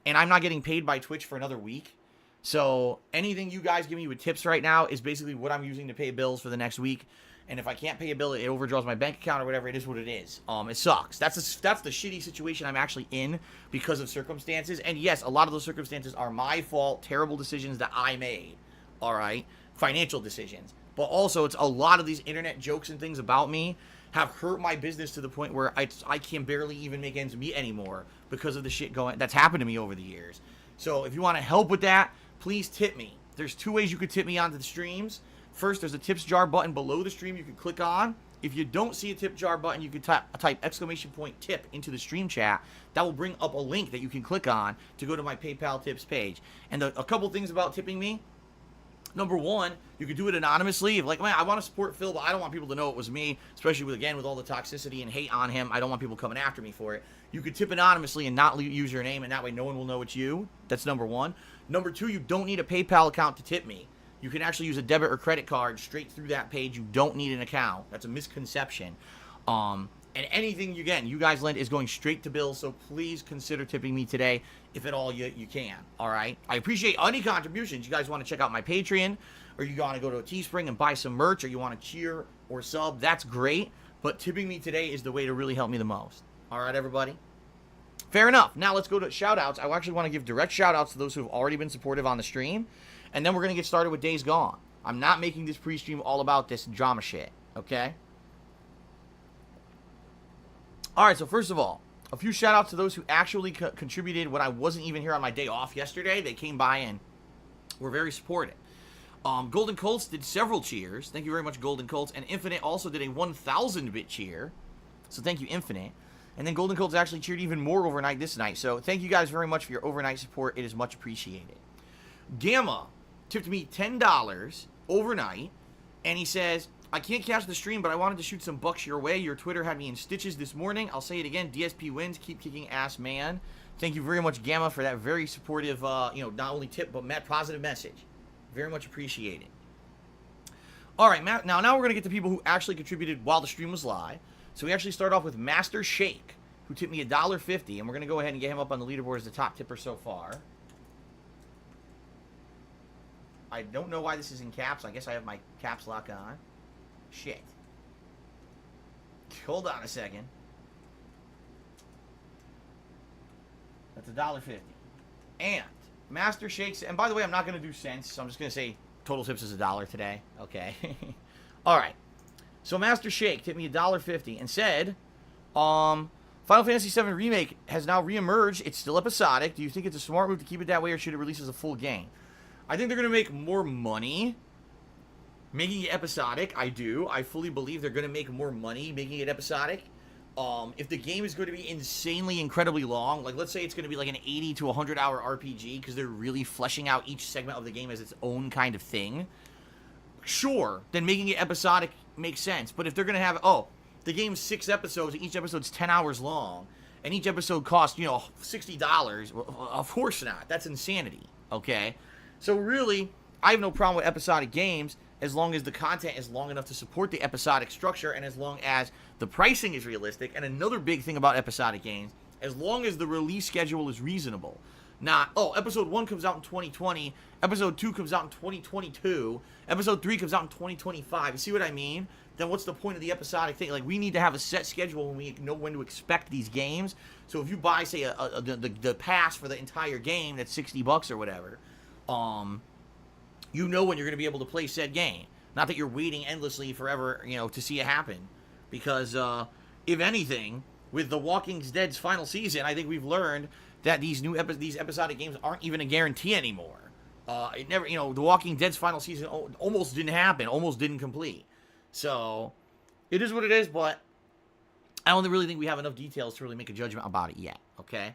S1: and I'm not getting paid by Twitch for another week. So anything you guys give me with tips right now is basically what I'm using to pay bills for the next week. And if I can't pay a bill, it overdraws my bank account or whatever. It is what it is. It sucks. That's the shitty situation I'm actually in because of circumstances. And yes, a lot of those circumstances are my fault, terrible decisions that I made. All right, financial decisions. But also, it's a lot of these internet jokes and things about me have hurt my business to the point where I can barely even make ends meet anymore because of the shit that's happened to me over the years. So if you want to help with that, please tip me. There's two ways you could tip me onto the streams. First, there's a tips jar button below the stream you can click on. If you don't see a tip jar button, you can type !tip into the stream chat. That will bring up a link that you can click on to go to my PayPal tips page. And a couple things about tipping me. Number one, you can do it anonymously. If like, man, I want to support Phil, but I don't want people to know it was me, especially with all the toxicity and hate on him. I don't want people coming after me for it. You could tip anonymously and not use your name, and that way no one will know it's you. That's number one. Number two, you don't need a PayPal account to tip me. You can actually use a debit or credit card straight through that page. You don't need an account. That's a misconception. And anything you guys lend is going straight to bills, so please consider tipping me today, if at all you can. All right? I appreciate any contributions. You guys want to check out my Patreon, or you want to go to a Teespring and buy some merch, or you want to cheer or sub, that's great. But tipping me today is the way to really help me the most. All right, everybody? Fair enough. Now let's go to shout-outs. I actually want to give direct shout-outs to those who have already been supportive on the stream. And then we're going to get started with Days Gone. I'm not making this pre-stream all about this drama shit, okay? Alright, so first of all, a few shout-outs to those who actually contributed when I wasn't even here on my day off yesterday. They came by and were very supportive. Golden Colts did several cheers. Thank you very much, Golden Colts. And Infinite also did a 1,000-bit cheer. So thank you, Infinite. And then Golden Colts actually cheered even more overnight this night. So thank you guys very much for your overnight support. It is much appreciated. Gamma tipped me $10 overnight, and he says, I can't catch the stream, but I wanted to shoot some bucks your way. Your Twitter had me in stitches this morning. I'll say it again. DSP wins. Keep kicking ass, man. Thank you very much, Gamma, for that very supportive, not only tip, but positive message. Very much appreciated. All right, now we're going to get to people who actually contributed while the stream was live. So we actually start off with Master Shake, who tipped me $1.50, and we're going to go ahead and get him up on the leaderboard as the top tipper so far. I don't know why this is in caps. I guess I have my caps lock on. Shit. Hold on a second. That's $1.50. And Master Shakes, and by the way, I'm not going to do cents, so I'm just going to say total tips is $1 today. Okay. All right. So Master Shake tipped me $1.50 and said, Final Fantasy VII Remake has now reemerged. It's still episodic. Do you think it's a smart move to keep it that way, or should it release as a full game? I think they're going to make more money making it episodic. I do. I fully believe they're going to make more money making it episodic. If the game is going to be insanely, incredibly long, like let's say it's going to be like an 80 to 100 hour RPG because they're really fleshing out each segment of the game as its own kind of thing, sure, then making it episodic makes sense. But if they're going to have, the game's 6 episodes, and each episode's 10 hours long, and each episode costs, $60, well, of course not. That's insanity, okay? So really, I have no problem with episodic games as long as the content is long enough to support the episodic structure and as long as the pricing is realistic. And another big thing about episodic games, as long as the release schedule is reasonable. Not, episode 1 comes out in 2020, episode 2 comes out in 2022, episode 3 comes out in 2025. You see what I mean? Then what's the point of the episodic thing? Like, we need to have a set schedule when we know when to expect these games. So if you buy, say, the pass for the entire game that's $60 or whatever, you know when you're going to be able to play said game. Not that you're waiting endlessly forever, to see it happen. Because, if anything, with The Walking Dead's final season, I think we've learned that these episodic games aren't even a guarantee anymore. It never, The Walking Dead's final season almost didn't happen, almost didn't complete. So, it is what it is, but I don't really think we have enough details to really make a judgment about it yet, okay?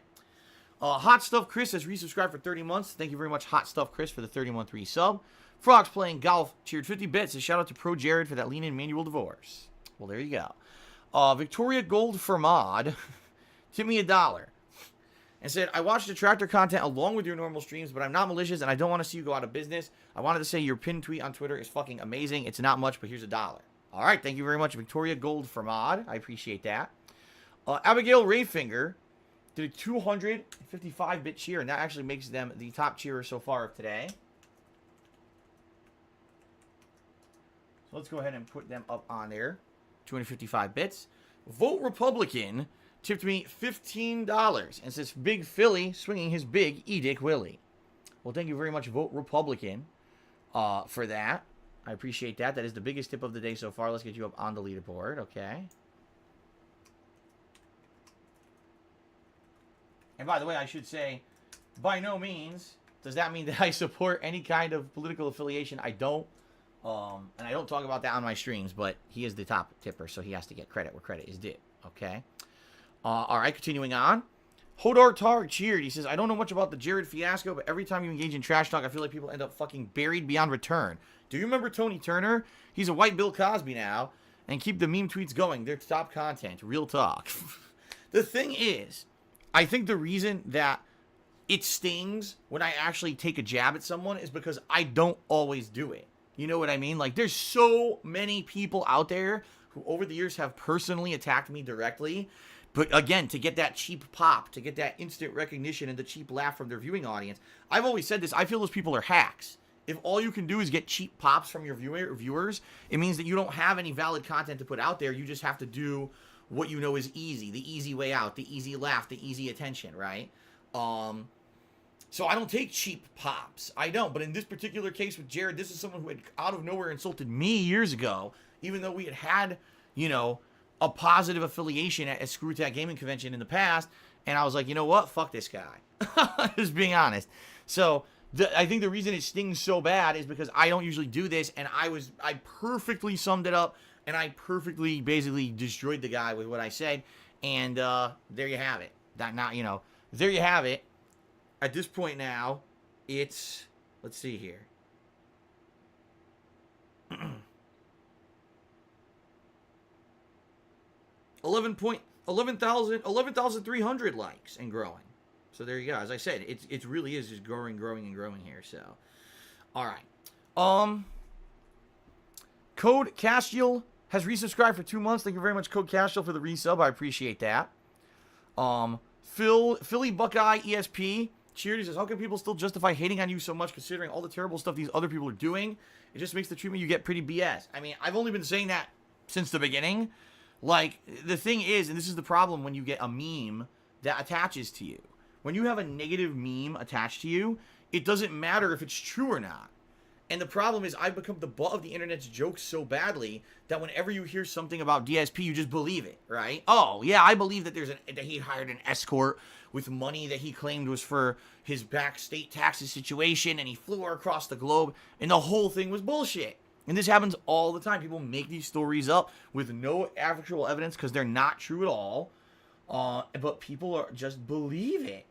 S1: Hot Stuff Chris has resubscribed for 30 months. Thank you very much, Hot Stuff Chris, for the 30-month resub. Frogs Playing Golf cheered 50 bits. A shout out to Projared for that lean-in manual divorce. Well, there you go. Victoria Gold Fermad tipped me $1 and said, I watched the tractor content along with your normal streams, but I'm not malicious and I don't want to see you go out of business. I wanted to say your pinned tweet on Twitter is fucking amazing. It's not much, but here's $1. All right, thank you very much, Victoria Gold Fermad. I appreciate that. Abigail Rayfinger did a 255-bit cheer, and that actually makes them the top cheerer so far of today. So let's go ahead and put them up on there. 255 bits. Vote Republican tipped me $15 and says Big Philly swinging his big E-Dick Willie. Well, thank you very much, Vote Republican, for that. I appreciate that. That is the biggest tip of the day so far. Let's get you up on the leaderboard, okay? And by the way, I should say, by no means does that mean that I support any kind of political affiliation. I don't. And I don't talk about that on my streams, but he is the top tipper, so he has to get credit where credit is due. Okay? All right, continuing on. Hodor Targ cheered. He says, I don't know much about the Jared fiasco, but every time you engage in trash talk, I feel like people end up fucking buried beyond return. Do you remember Tony Turner? He's a white Bill Cosby now. And keep the meme tweets going. They're top content. Real talk. The thing is, I think the reason that it stings when I actually take a jab at someone is because I don't always do it. You know what I mean? Like, there's so many people out there who over the years have personally attacked me directly. But again, to get that cheap pop, to get that instant recognition and the cheap laugh from their viewing audience, I've always said this, I feel those people are hacks. If all you can do is get cheap pops from your viewers, it means that you don't have any valid content to put out there. You just have to do what you know is easy, the easy way out, the easy laugh, the easy attention, right? So I don't take cheap pops. I don't. But in this particular case with Jared, this is someone who had out of nowhere insulted me years ago, even though we had, a positive affiliation at a Screw Tag Gaming Convention in the past. And I was like, you know what? Fuck this guy. Just being honest. So I think the reason it stings so bad is because I don't usually do this. And I perfectly summed it up. And I perfectly basically destroyed the guy with what I said. And there you have it. There you have it. At this point now, it's, let's see here. 11,300 likes and growing. So there you go. As I said, it really is just growing and growing here. So, all right. Code Castiel has resubscribed for 2 months. Thank you very much, Code Castiel, for the resub. I appreciate that. Philly Buckeye ESP cheered. He says, how can people still justify hating on you so much considering all the terrible stuff these other people are doing? It just makes the treatment you get pretty BS. I mean, I've only been saying that since the beginning. Like, the thing is, and this is the problem when you get a meme that attaches to you. When you have a negative meme attached to you, it doesn't matter if it's true or not. And the problem is I've become the butt of the internet's jokes so badly that whenever you hear something about DSP, you just believe it, right? Oh, yeah, I believe that that he hired an escort with money that he claimed was for his back state taxes situation, and he flew her across the globe, and the whole thing was bullshit. And this happens all the time. People make these stories up with no actual evidence because they're not true at all. But people just believe it.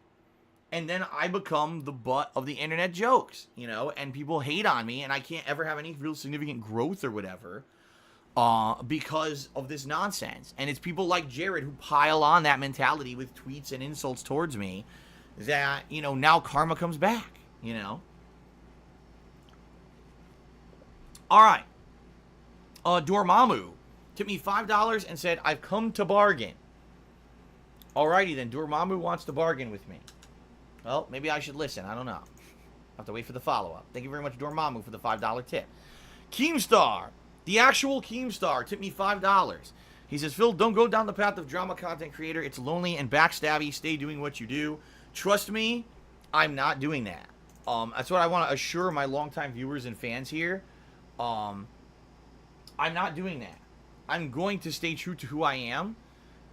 S1: And then I become the butt of the internet jokes, you know, and people hate on me, and I can't ever have any real significant growth or whatever because of this nonsense. And it's people like Jared who pile on that mentality with tweets and insults towards me that, you know, now karma comes back, you know. All right. Dormammu tipped me $5 and said, I've come to bargain. Alrighty then, Dormammu wants to bargain with me. Well, maybe I should listen. I don't know. I'll have to wait for the follow-up. Thank you very much, Dormammu, for the $5 tip. Keemstar, the actual Keemstar, tipped me $5. He says, Phil, don't go down the path of drama content creator. It's lonely and backstabby. Stay doing what you do. Trust me, I'm not doing that. That's what I want to assure my longtime viewers and fans here. I'm not doing that. I'm going to stay true to who I am.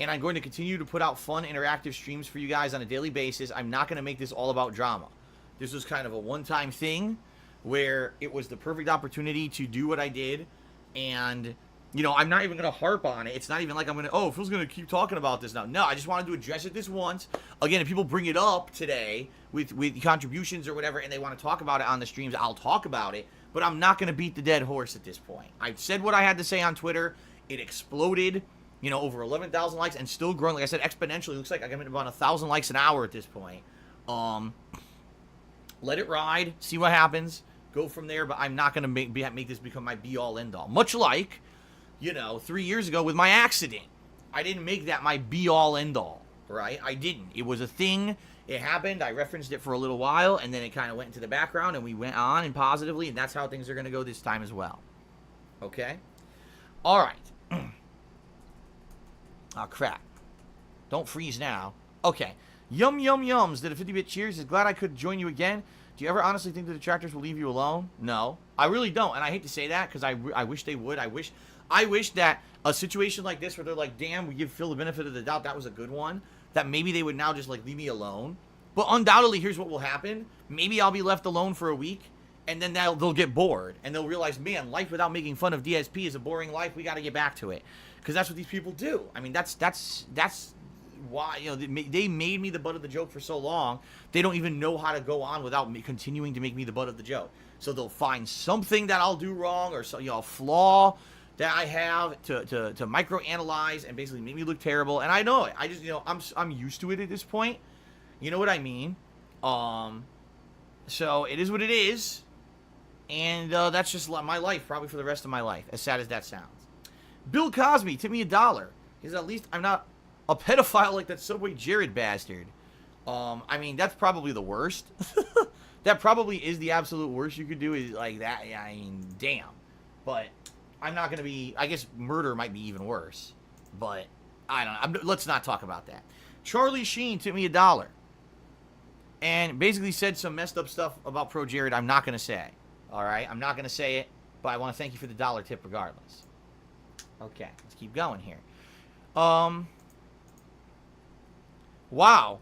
S1: And I'm going to continue to put out fun, interactive streams for you guys on a daily basis. I'm not going to make this all about drama. This was kind of a one-time thing where it was the perfect opportunity to do what I did. And, you know, I'm not even going to harp on it. It's not even like I'm going to, oh, Phil's going to keep talking about this now. No, I just wanted to address it this once. Again, if people bring it up today with contributions or whatever and they want to talk about it on the streams, I'll talk about it. But I'm not going to beat the dead horse at this point. I said what I had to say on Twitter. It exploded. You know, over 11,000 likes and still growing. Like I said, exponentially. Looks like I got about 1,000 likes an hour at this point. Let it ride. See what happens. Go from there. But I'm not going to make this become my be-all, end-all. Much like, you know, 3 years ago with my accident. I didn't make that my be-all, end-all. Right? I didn't. It was a thing. It happened. I referenced it for a little while. And then it kind of went into the background. And we went on and positively. And that's how things are going to go this time as well. Okay? All right. Oh, crap. Don't freeze now. Okay. Yum Yums did a 50-bit cheers. Is glad I could join you again. Do you ever honestly think the detractors will leave you alone? No. I really don't. And I hate to say that because I wish they would. I wish that a situation like this where they're like, damn, we give Phil the benefit of the doubt. That was a good one. That maybe they would now just like leave me alone. But undoubtedly, here's what will happen. Maybe I'll be left alone for a week. And then they'll get bored. And they'll realize, man, life without making fun of DSP is a boring life. We got to get back to it. Because that's what these people do. I mean, that's why, you know, they made me the butt of the joke for so long. They don't even know how to go on without me continuing to make me the butt of the joke. So they'll find something that I'll do wrong or, you know, a flaw that I have to micro-analyze and basically make me look terrible. And I know it. I just, you know, I'm used to it at this point. You know what I mean? So it is what it is. And that's just my life, probably for the rest of my life, as sad as that sounds. Bill Cosby, tip me $1. He says, at least I'm not a pedophile like that Subway Jared bastard. I mean, that's probably the worst. That probably is the absolute worst you could do is like that. Yeah, I mean, damn. But I'm not going to be, I guess murder might be even worse. But I don't know. Let's not talk about that. Charlie Sheen tipped me $1. And basically said some messed up stuff about Projared I'm not going to say. All right? I'm not going to say it, but I want to thank you for the $1 tip regardless. Okay, let's keep going here. Wow.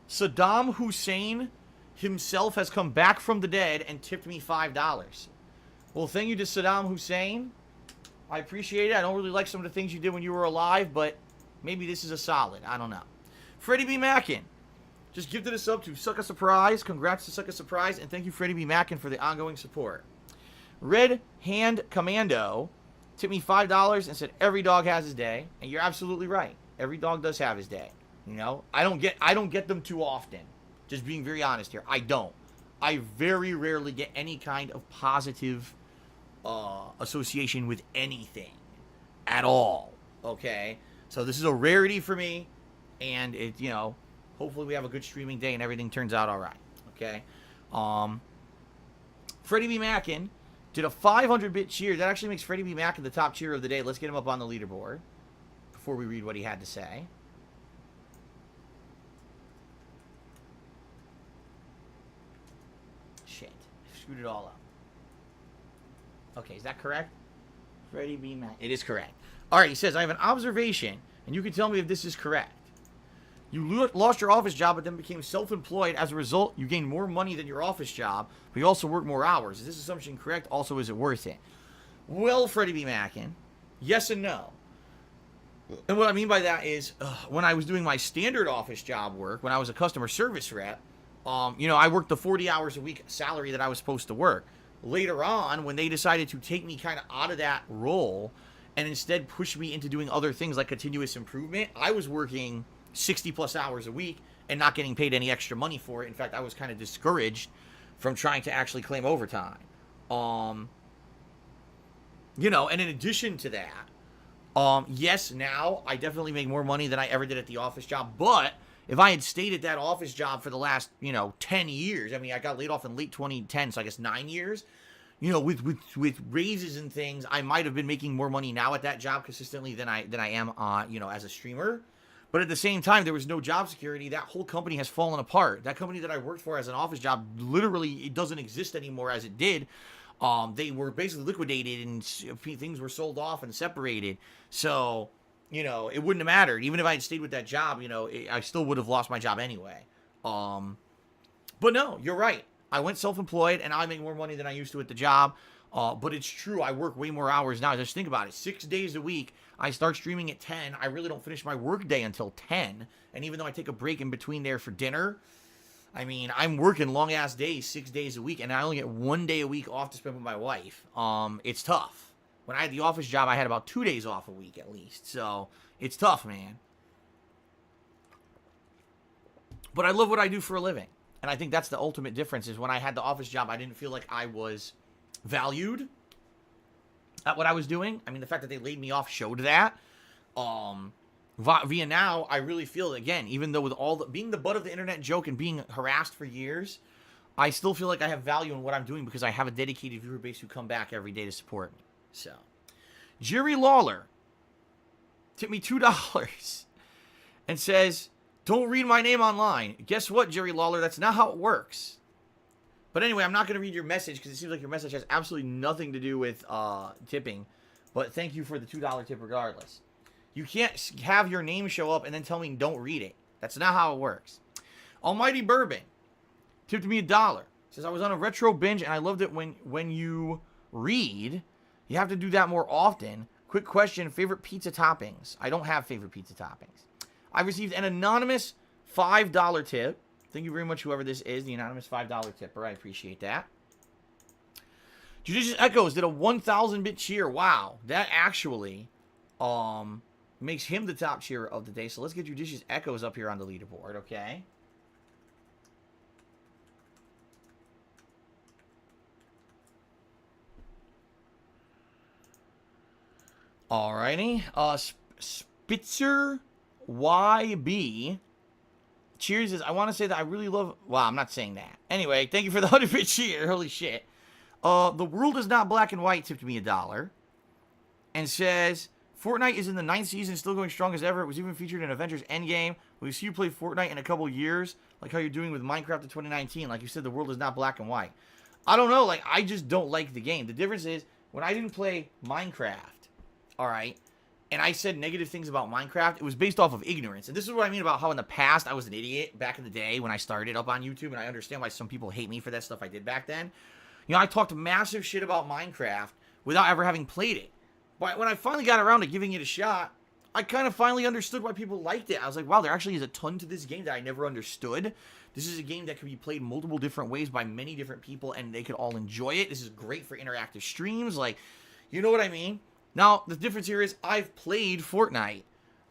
S1: Saddam Hussein himself has come back from the dead and tipped me $5. Well, thank you to Saddam Hussein. I appreciate it. I don't really like some of the things you did when you were alive, but maybe this is a solid. I don't know. Freddie B. Mackin just gifted us up to Suck a Surprise. Congrats to Suck a Surprise, and thank you, Freddie B. Mackin, for the ongoing support. Red Hand Commando tipped me $5 and said every dog has his day, and you're absolutely right. Every dog does have his day. You know, I don't get them too often. Just being very honest here. I don't. I very rarely get any kind of positive association with anything at all. Okay? So this is a rarity for me. And it, you know, hopefully we have a good streaming day and everything turns out all right. Okay? Freddie B. Mackin did a 500-bit cheer. That actually makes Freddie B. Mackin the top cheer of the day. Let's get him up on the leaderboard before we read what he had to say. Shit. I screwed it all up. Okay, is that correct? Freddie B. Mackin. It is correct. All right, he says, I have an observation, and you can tell me if this is correct. You lost your office job, but then became self-employed. As a result, you gained more money than your office job, but you also work more hours. Is this assumption correct? Also, is it worth it? Well, Freddie B. Mackin, yes and no. And what I mean by that is, when I was doing my standard office job work, when I was a customer service rep, you know, I worked the 40 hours a week salary that I was supposed to work. Later on, when they decided to take me kind of out of that role and instead push me into doing other things like continuous improvement, I was working 60 plus hours a week and not getting paid any extra money for it. In fact, I was kind of discouraged from trying to actually claim overtime. You know, and in addition to that, yes, now I definitely make more money than I ever did at the office job. But if I had stayed at that office job for the last, you know, 10 years, I mean, I got laid off in late 2010, so I guess 9 years, you know, with raises and things, I might have been making more money now at that job consistently than I am, you know, as a streamer. But at the same time, there was no job security. That whole company has fallen apart. That company that I worked for as an office job, literally, it doesn't exist anymore as it did. They were basically liquidated and things were sold off and separated. So, you know, it wouldn't have mattered. Even if I had stayed with that job, you know, I still would have lost my job anyway. But no, you're right. I went self-employed and I make more money than I used to at the job. But it's true, I work way more hours now. Just think about it. 6 days a week. I start streaming at 10. I really don't finish my work day until 10. And even though I take a break in between there for dinner, I mean, I'm working long-ass days, 6 days a week, and I only get 1 day a week off to spend with my wife. It's tough. When I had the office job, I had about 2 days off a week at least. So, it's tough, man. But I love what I do for a living. And I think that's the ultimate difference is when I had the office job, I didn't feel like I was valued at what I was doing. I mean, the fact that they laid me off showed that. Via now, I really feel, again, even though with all being the butt of the internet joke and being harassed for years, I still feel like I have value in what I'm doing because I have a dedicated viewer base who come back every day to support me. So, Jerry Lawler tipped me $2 and says, don't read my name online. Guess what, Jerry Lawler? That's not how it works. But anyway, I'm not going to read your message because it seems like your message has absolutely nothing to do with tipping. But thank you for the $2 tip regardless. You can't have your name show up and then tell me don't read it. That's not how it works. Almighty Bourbon tipped me $1. Says, I was on a retro binge and I loved it when you read. You have to do that more often. Quick question, favorite pizza toppings? I don't have favorite pizza toppings. I received an anonymous $5 tip. Thank you very much, whoever this is, the anonymous $5 tipper. I appreciate that. Judicious Echoes did a 1,000-bit cheer. Wow, that actually makes him the top cheerer of the day. So let's get Judicious Echoes up here on the leaderboard, okay? Alrighty. Spitzer YB. Cheers is, I want to say that I really love... Wow, I'm not saying that. Anyway, thank you for the 100-bit cheer. Holy shit. The World is Not Black and White tipped me $1. And says, Fortnite is in the 9th season, still going strong as ever. It was even featured in Avengers Endgame. Will you see you play Fortnite in a couple years? Like how you're doing with Minecraft in 2019. Like you said, the world is not black and white. I don't know. Like, I just don't like the game. The difference is, when I didn't play Minecraft, alright, and I said negative things about Minecraft, it was based off of ignorance. And this is what I mean about how in the past I was an idiot back in the day when I started up on YouTube, and I understand why some people hate me for that stuff I did back then. You know, I talked massive shit about Minecraft without ever having played it. But when I finally got around to giving it a shot, I kind of finally understood why people liked it. I was like, wow, there actually is a ton to this game that I never understood. This is a game that can be played multiple different ways by many different people, and they could all enjoy it. This is great for interactive streams. Like, you know what I mean? Now, the difference here is I've played Fortnite.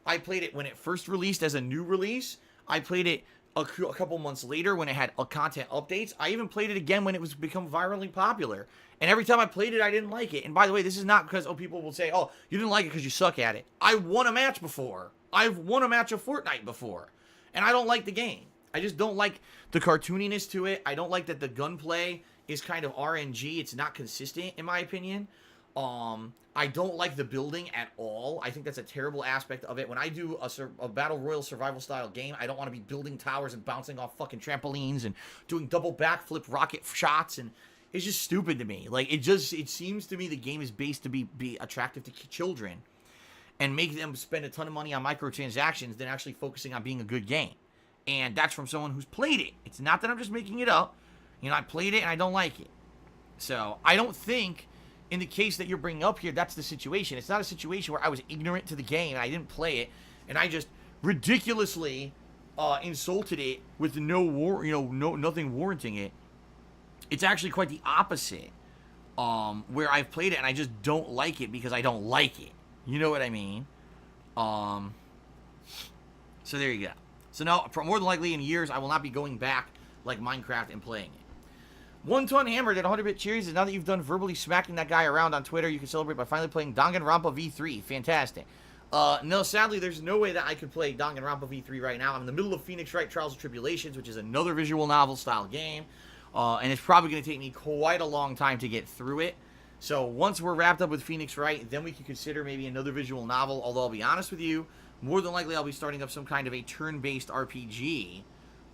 S1: I played it when it first released as a new release. I played it a couple months later when it had content updates. I even played it again when it was become virally popular. And every time I played it, I didn't like it. And by the way, this is not because, people will say, oh, you didn't like it because you suck at it. I won a match before. I've won a match of Fortnite before. And I don't like the game. I just don't like the cartooniness to it. I don't like that the gunplay is kind of RNG. It's not consistent, in my opinion. I don't like the building at all. I think that's a terrible aspect of it. When I do a Battle Royale survival style game, I don't want to be building towers and bouncing off fucking trampolines and doing double backflip rocket shots, and it's just stupid to me. Like, it seems to me the game is based to be attractive to children and make them spend a ton of money on microtransactions than actually focusing on being a good game. And that's from someone who's played it. It's not that I'm just making it up. You know, I played it and I don't like it. So, I don't think in the case that you're bringing up here, that's the situation. It's not a situation where I was ignorant to the game and I didn't play it and I just ridiculously insulted it with nothing warranting it. It's actually quite the opposite. Where I've played it and I just don't like it because I don't like it. You know what I mean? So there you go. So now, for more than likely in years, I will not be going back like Minecraft and playing it. 1 Ton Hammer did 100-bit cheers. Now that you've done verbally smacking that guy around on Twitter, you can celebrate by finally playing Danganronpa V3. Fantastic. No, sadly, there's no way that I could play Danganronpa V3 right now. I'm in the middle of Phoenix Wright Trials and Tribulations, which is another visual novel style game. And it's probably going to take me quite a long time to get through it. So once we're wrapped up with Phoenix Wright, then we can consider maybe another visual novel. Although I'll be honest with you, more than likely I'll be starting up some kind of a turn-based RPG.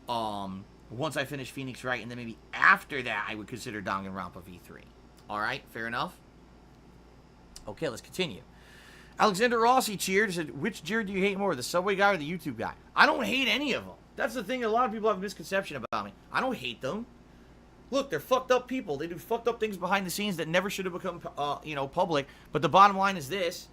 S1: Once I finish Phoenix Wright, and then maybe after that, I would consider Danganronpa V3. Alright, fair enough? Okay, let's continue. Alexander Rossi cheered and said, which Jared do you hate more, the Subway guy or the YouTube guy? I don't hate any of them. That's the thing, a lot of people have a misconception about me. I don't hate them. Look, they're fucked up people. They do fucked up things behind the scenes that never should have become, public. But the bottom line is this.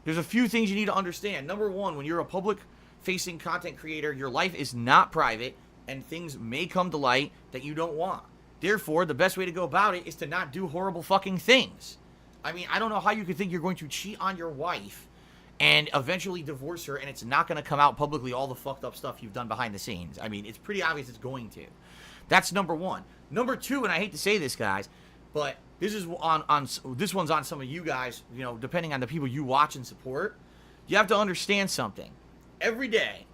S1: There's a few things you need to understand. Number one, when you're a public-facing content creator, your life is not private, and things may come to light that you don't want. Therefore, the best way to go about it is to not do horrible fucking things. I mean, I don't know how you could think you're going to cheat on your wife and eventually divorce her, and it's not going to come out publicly all the fucked up stuff you've done behind the scenes. I mean, it's pretty obvious it's going to. That's number one. Number two, and I hate to say this, guys, but this is this one's on some of you guys, depending on the people you watch and support. You have to understand something. Every day,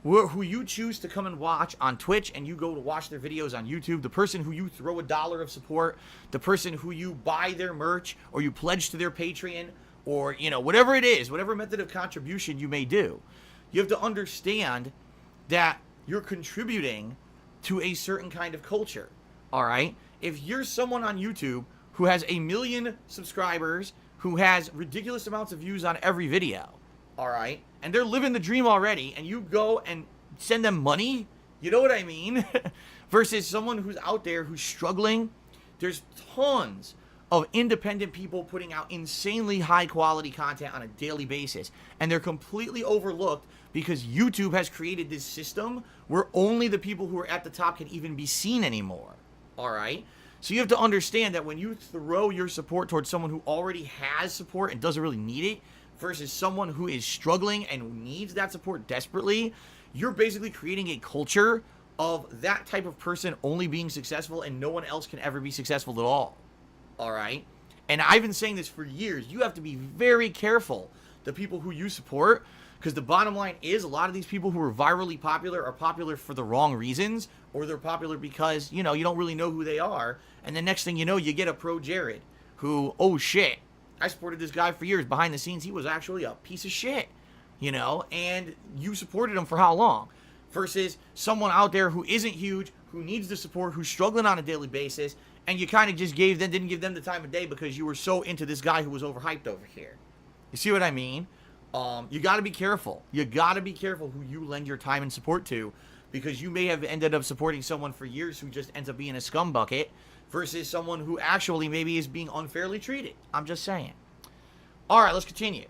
S1: who you choose to come and watch on Twitch and you go to watch their videos on YouTube, the person who you throw $1 of support, the person who you buy their merch or you pledge to their Patreon or, whatever it is, whatever method of contribution you may do, you have to understand that you're contributing to a certain kind of culture, all right? If you're someone on YouTube who has 1 million subscribers, who has ridiculous amounts of views on every video, all right, and they're living the dream already, and you go and send them money, you know what I mean? Versus someone who's out there who's struggling. There's tons of independent people putting out insanely high quality content on a daily basis, and they're completely overlooked because YouTube has created this system where only the people who are at the top can even be seen anymore, all right? So you have to understand that when you throw your support towards someone who already has support and doesn't really need it, versus someone who is struggling and needs that support desperately, you're basically creating a culture of that type of person only being successful and no one else can ever be successful at all. All right? And I've been saying this for years. You have to be very careful, the people who you support, because the bottom line is a lot of these people who are virally popular are popular for the wrong reasons, or they're popular because, you don't really know who they are. And the next thing you know, you get a Projared who, oh shit, I supported this guy for years. Behind the scenes, he was actually a piece of shit, and you supported him for how long? Versus someone out there who isn't huge, who needs the support, who's struggling on a daily basis, and you kind of just didn't give them the time of day because you were so into this guy who was overhyped over here. You see what I mean? You got to be careful. You got to be careful who you lend your time and support to, because you may have ended up supporting someone for years who just ends up being a scumbucket, versus someone who actually maybe is being unfairly treated. I'm just saying. All right, let's continue.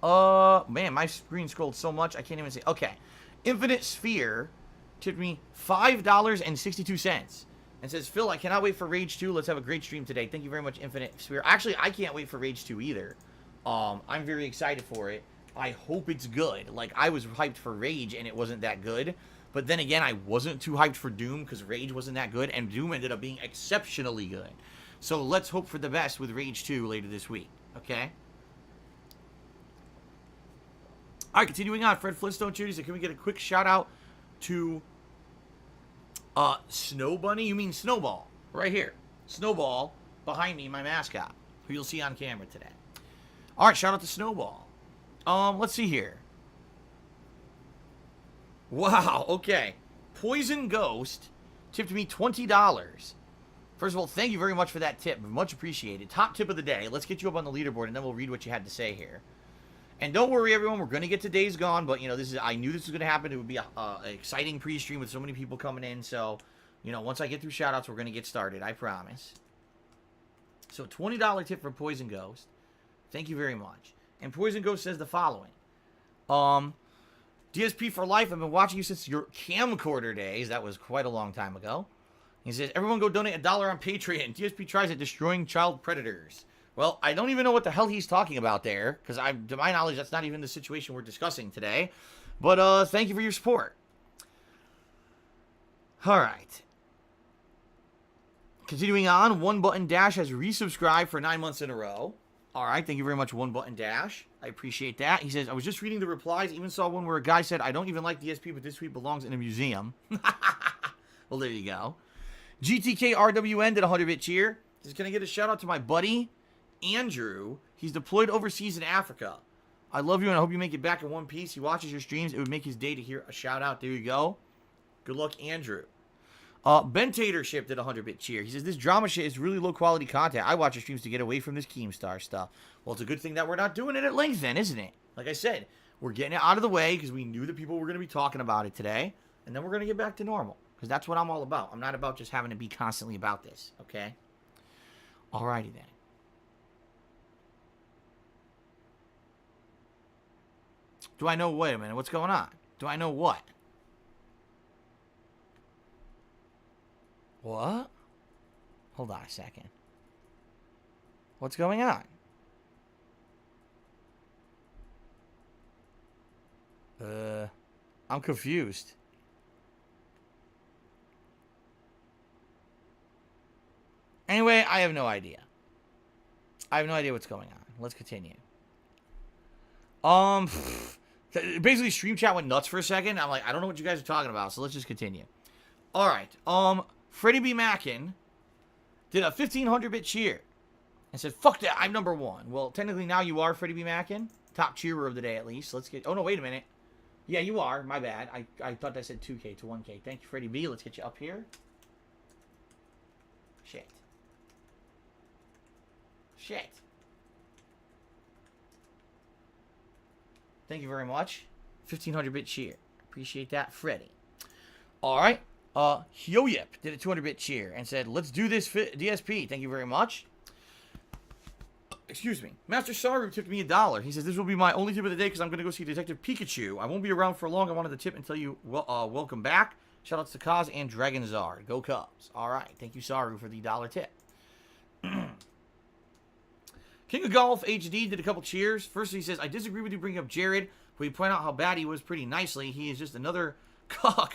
S1: Man, my screen scrolled so much I can't even see. Okay. Infinite Sphere tipped me $5.62 and says, Phil, I cannot wait for Rage 2. Let's have a great stream today. Thank you very much, Infinite Sphere. Actually, I can't wait for Rage 2 either. I'm very excited for it. I hope it's good. Like, I was hyped for Rage, and it wasn't that good. But then again, I wasn't too hyped for Doom, because Rage wasn't that good, and Doom ended up being exceptionally good. So let's hope for the best with Rage 2 later this week, okay? All right, continuing on. Fred Flintstone Cheers said, can we get a quick shout-out to Snow Bunny? You mean Snowball. Right here. Snowball, behind me, my mascot, who you'll see on camera today. All right, shout-out to Snowball. Let's see here. Wow, okay. Poison Ghost tipped me $20. First of all, thank you very much for that tip. Much appreciated. Top tip of the day. Let's get you up on the leaderboard, and then we'll read what you had to say here. And don't worry, everyone. We're going to get to Days Gone, but, you know, I knew this was going to happen. It would be an exciting pre-stream with so many people coming in. So, you know, once I get through shout-outs, we're going to get started. I promise. So, $20 tip for Poison Ghost. Thank you very much. And Poison Ghost says the following. DSP for life. I've been watching you since your camcorder days. That was quite a long time ago. He says, everyone go donate $1 on Patreon. DSP tries at destroying child predators. Well, I don't even know what the hell he's talking about there, because to my knowledge, that's not even the situation we're discussing today. But thank you for your support. All right. Continuing on, One Button Dash has resubscribed for 9 months in a row. All right, thank you very much, One Button Dash. I appreciate that. He says, I was just reading the replies, even saw one where a guy said, I don't even like DSP, but this tweet belongs in a museum. Well, there you go. GTK RWN did a 100-bit cheer. Just going to get a shout out to my buddy, Andrew. He's deployed overseas in Africa. I love you, and I hope you make it back in one piece. He watches your streams. It would make his day to hear a shout out. There you go. Good luck, Andrew. Ben Tatership did a 100-bit cheer. He says, this drama shit is really low-quality content. I watch your streams to get away from this Keemstar stuff. Well, it's a good thing that we're not doing it at length then, isn't it? Like I said, we're getting it out of the way because we knew that people were going to be talking about it today. And then we're going to get back to normal. Because that's what I'm all about. I'm not about just having to be constantly about this. Okay? Alrighty then. Do I know? Wait a minute. What's going on? Do I know what? What? Hold on a second. What's going on? I'm confused. Anyway, I have no idea. I have no idea what's going on. Let's continue. Basically, stream chat went nuts for a second. I'm like, I don't know what you guys are talking about, so let's just continue. All right. Freddie B. Mackin did a 1,500-bit cheer and said, fuck that, I'm number one. Well, technically now you are Freddie B. Mackin. Top cheerer of the day, at least. Let's get... Oh, no, wait a minute. Yeah, you are. My bad. I thought that said 2K to 1K. Thank you, Freddie B. Let's get you up here. Shit. Thank you very much. 1,500-bit cheer. Appreciate that, Freddie. All right. Hyoyip did a 200-bit cheer and said, let's do this DSP. Thank you very much. Excuse me. Master Saru tipped me $1. He says, this will be my only tip of the day because I'm going to go see Detective Pikachu. I won't be around for long. I wanted to tip and tell you welcome back. Shoutouts to Kaz and Dragonzard. Go Cubs. All right. Thank you, Saru, for the $1 tip. King of Golf HD did a couple cheers. First, he says, I disagree with you bringing up Jared, but you point out how bad he was pretty nicely. He is just another cuck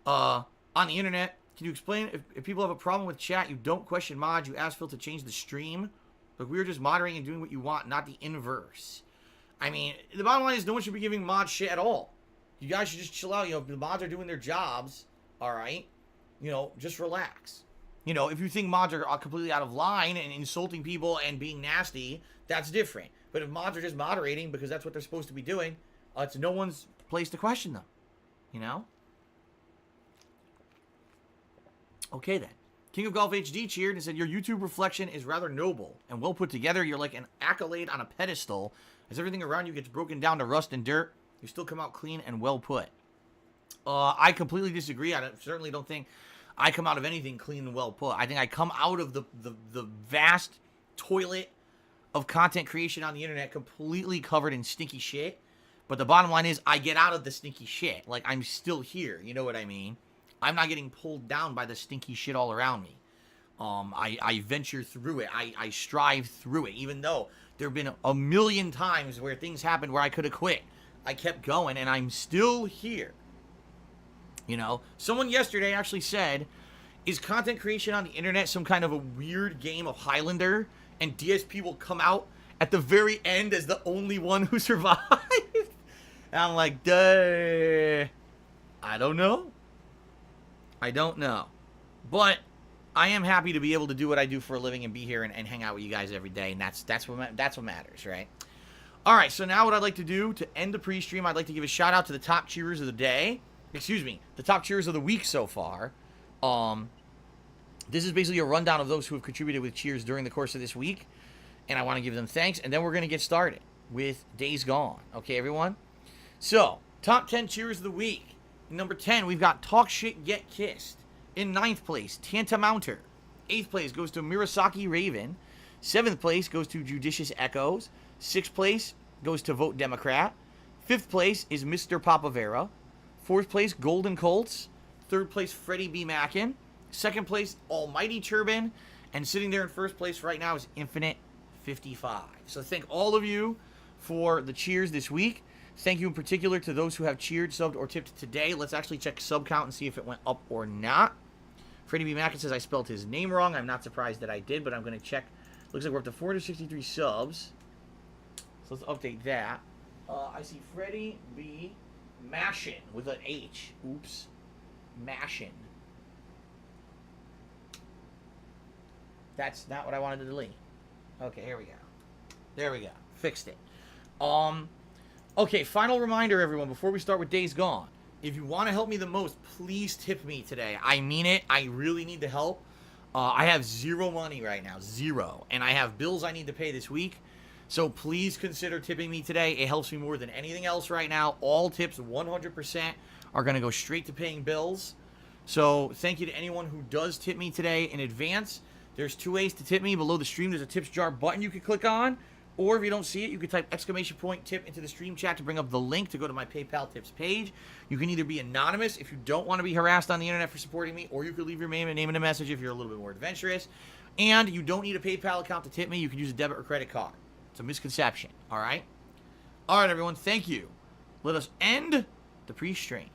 S1: on the internet. Can you explain if people have a problem with chat, you don't question mods, you ask Phil to change the stream? Like, we were just moderating and doing what you want, not the inverse. I mean, the bottom line is no one should be giving mods shit at all. You guys should just chill out. You know, if the mods are doing their jobs, all right, you know, just relax. You know, if you think mods are completely out of line and insulting people and being nasty, that's different. But if mods are just moderating because that's what they're supposed to be doing, it's no one's place to question them. You know? Okay, then. King of Golf HD cheered and said, your YouTube reflection is rather noble and well put together. You're like an accolade on a pedestal. As everything around you gets broken down to rust and dirt, you still come out clean and well put. I completely disagree. I certainly don't think I come out of anything clean and well put. I think I come out of the vast toilet of content creation on the internet completely covered in stinky shit. But the bottom line is I get out of the stinky shit. Like, I'm still here. You know what I mean? I'm not getting pulled down by the stinky shit all around me. I venture through it. I strive through it, even though there have been a million times where things happened where I could have quit. I kept going, and I'm still here. You know, someone yesterday actually said, is content creation on the internet some kind of a weird game of Highlander, and DSP will come out at the very end as the only one who survived? And I'm like, duh. I don't know. I don't know. But I am happy to be able to do what I do for a living and be here and hang out with you guys every day, and that's what matters, right? All right, so now what I'd like to do to end the pre-stream, I'd like to give a shout out to the top cheerers of the day. Excuse me, the top cheerers of the week so far. This is basically a rundown of those who have contributed with cheers during the course of this week, and I want to give them thanks, and then we're going to get started with Days Gone. Okay, everyone? So, top 10 cheers of the week. Number 10, we've got Talk Shit, Get Kissed. In 9th place, Tantamounter. 8th place goes to Murasaki Raven. 7th place goes to Judicious Echoes. 6th place goes to Vote Democrat. 5th place is Mr. Papavera. 4th place, Golden Colts. 3rd place, Freddie B. Mackin. 2nd place, Almighty Turban. And sitting there in 1st place right now is Infinite 55. So thank all of you for the cheers this week. Thank you in particular to those who have cheered, subbed, or tipped today. Let's actually check sub count and see if it went up or not. Freddie B. Mackin says I spelled his name wrong. I'm not surprised that I did, but I'm going to check. Looks like we're up to 463 subs. So let's update that. I see Freddie B. Mashin with an H. Oops. Mashin. That's not what I wanted to delete. Okay, here we go. There we go. Fixed it. Okay, final reminder, everyone, before we start with Days Gone. If you want to help me the most, please tip me today. I mean it. I really need the help. I have zero money right now. Zero. And I have bills I need to pay this week. So please consider tipping me today. It helps me more than anything else right now. All tips, 100%, are going to go straight to paying bills. So thank you to anyone who does tip me today in advance. There's 2 ways to tip me. Below the stream, there's a tips jar button you can click on. Or if you don't see it, you can type !tip into the stream chat to bring up the link to go to my PayPal tips page. You can either be anonymous if you don't want to be harassed on the internet for supporting me, or you could leave your name in a message if you're a little bit more adventurous. And you don't need a PayPal account to tip me. You can use a debit or credit card. It's a misconception, all right? All right, everyone, thank you. Let us end the pre-stream.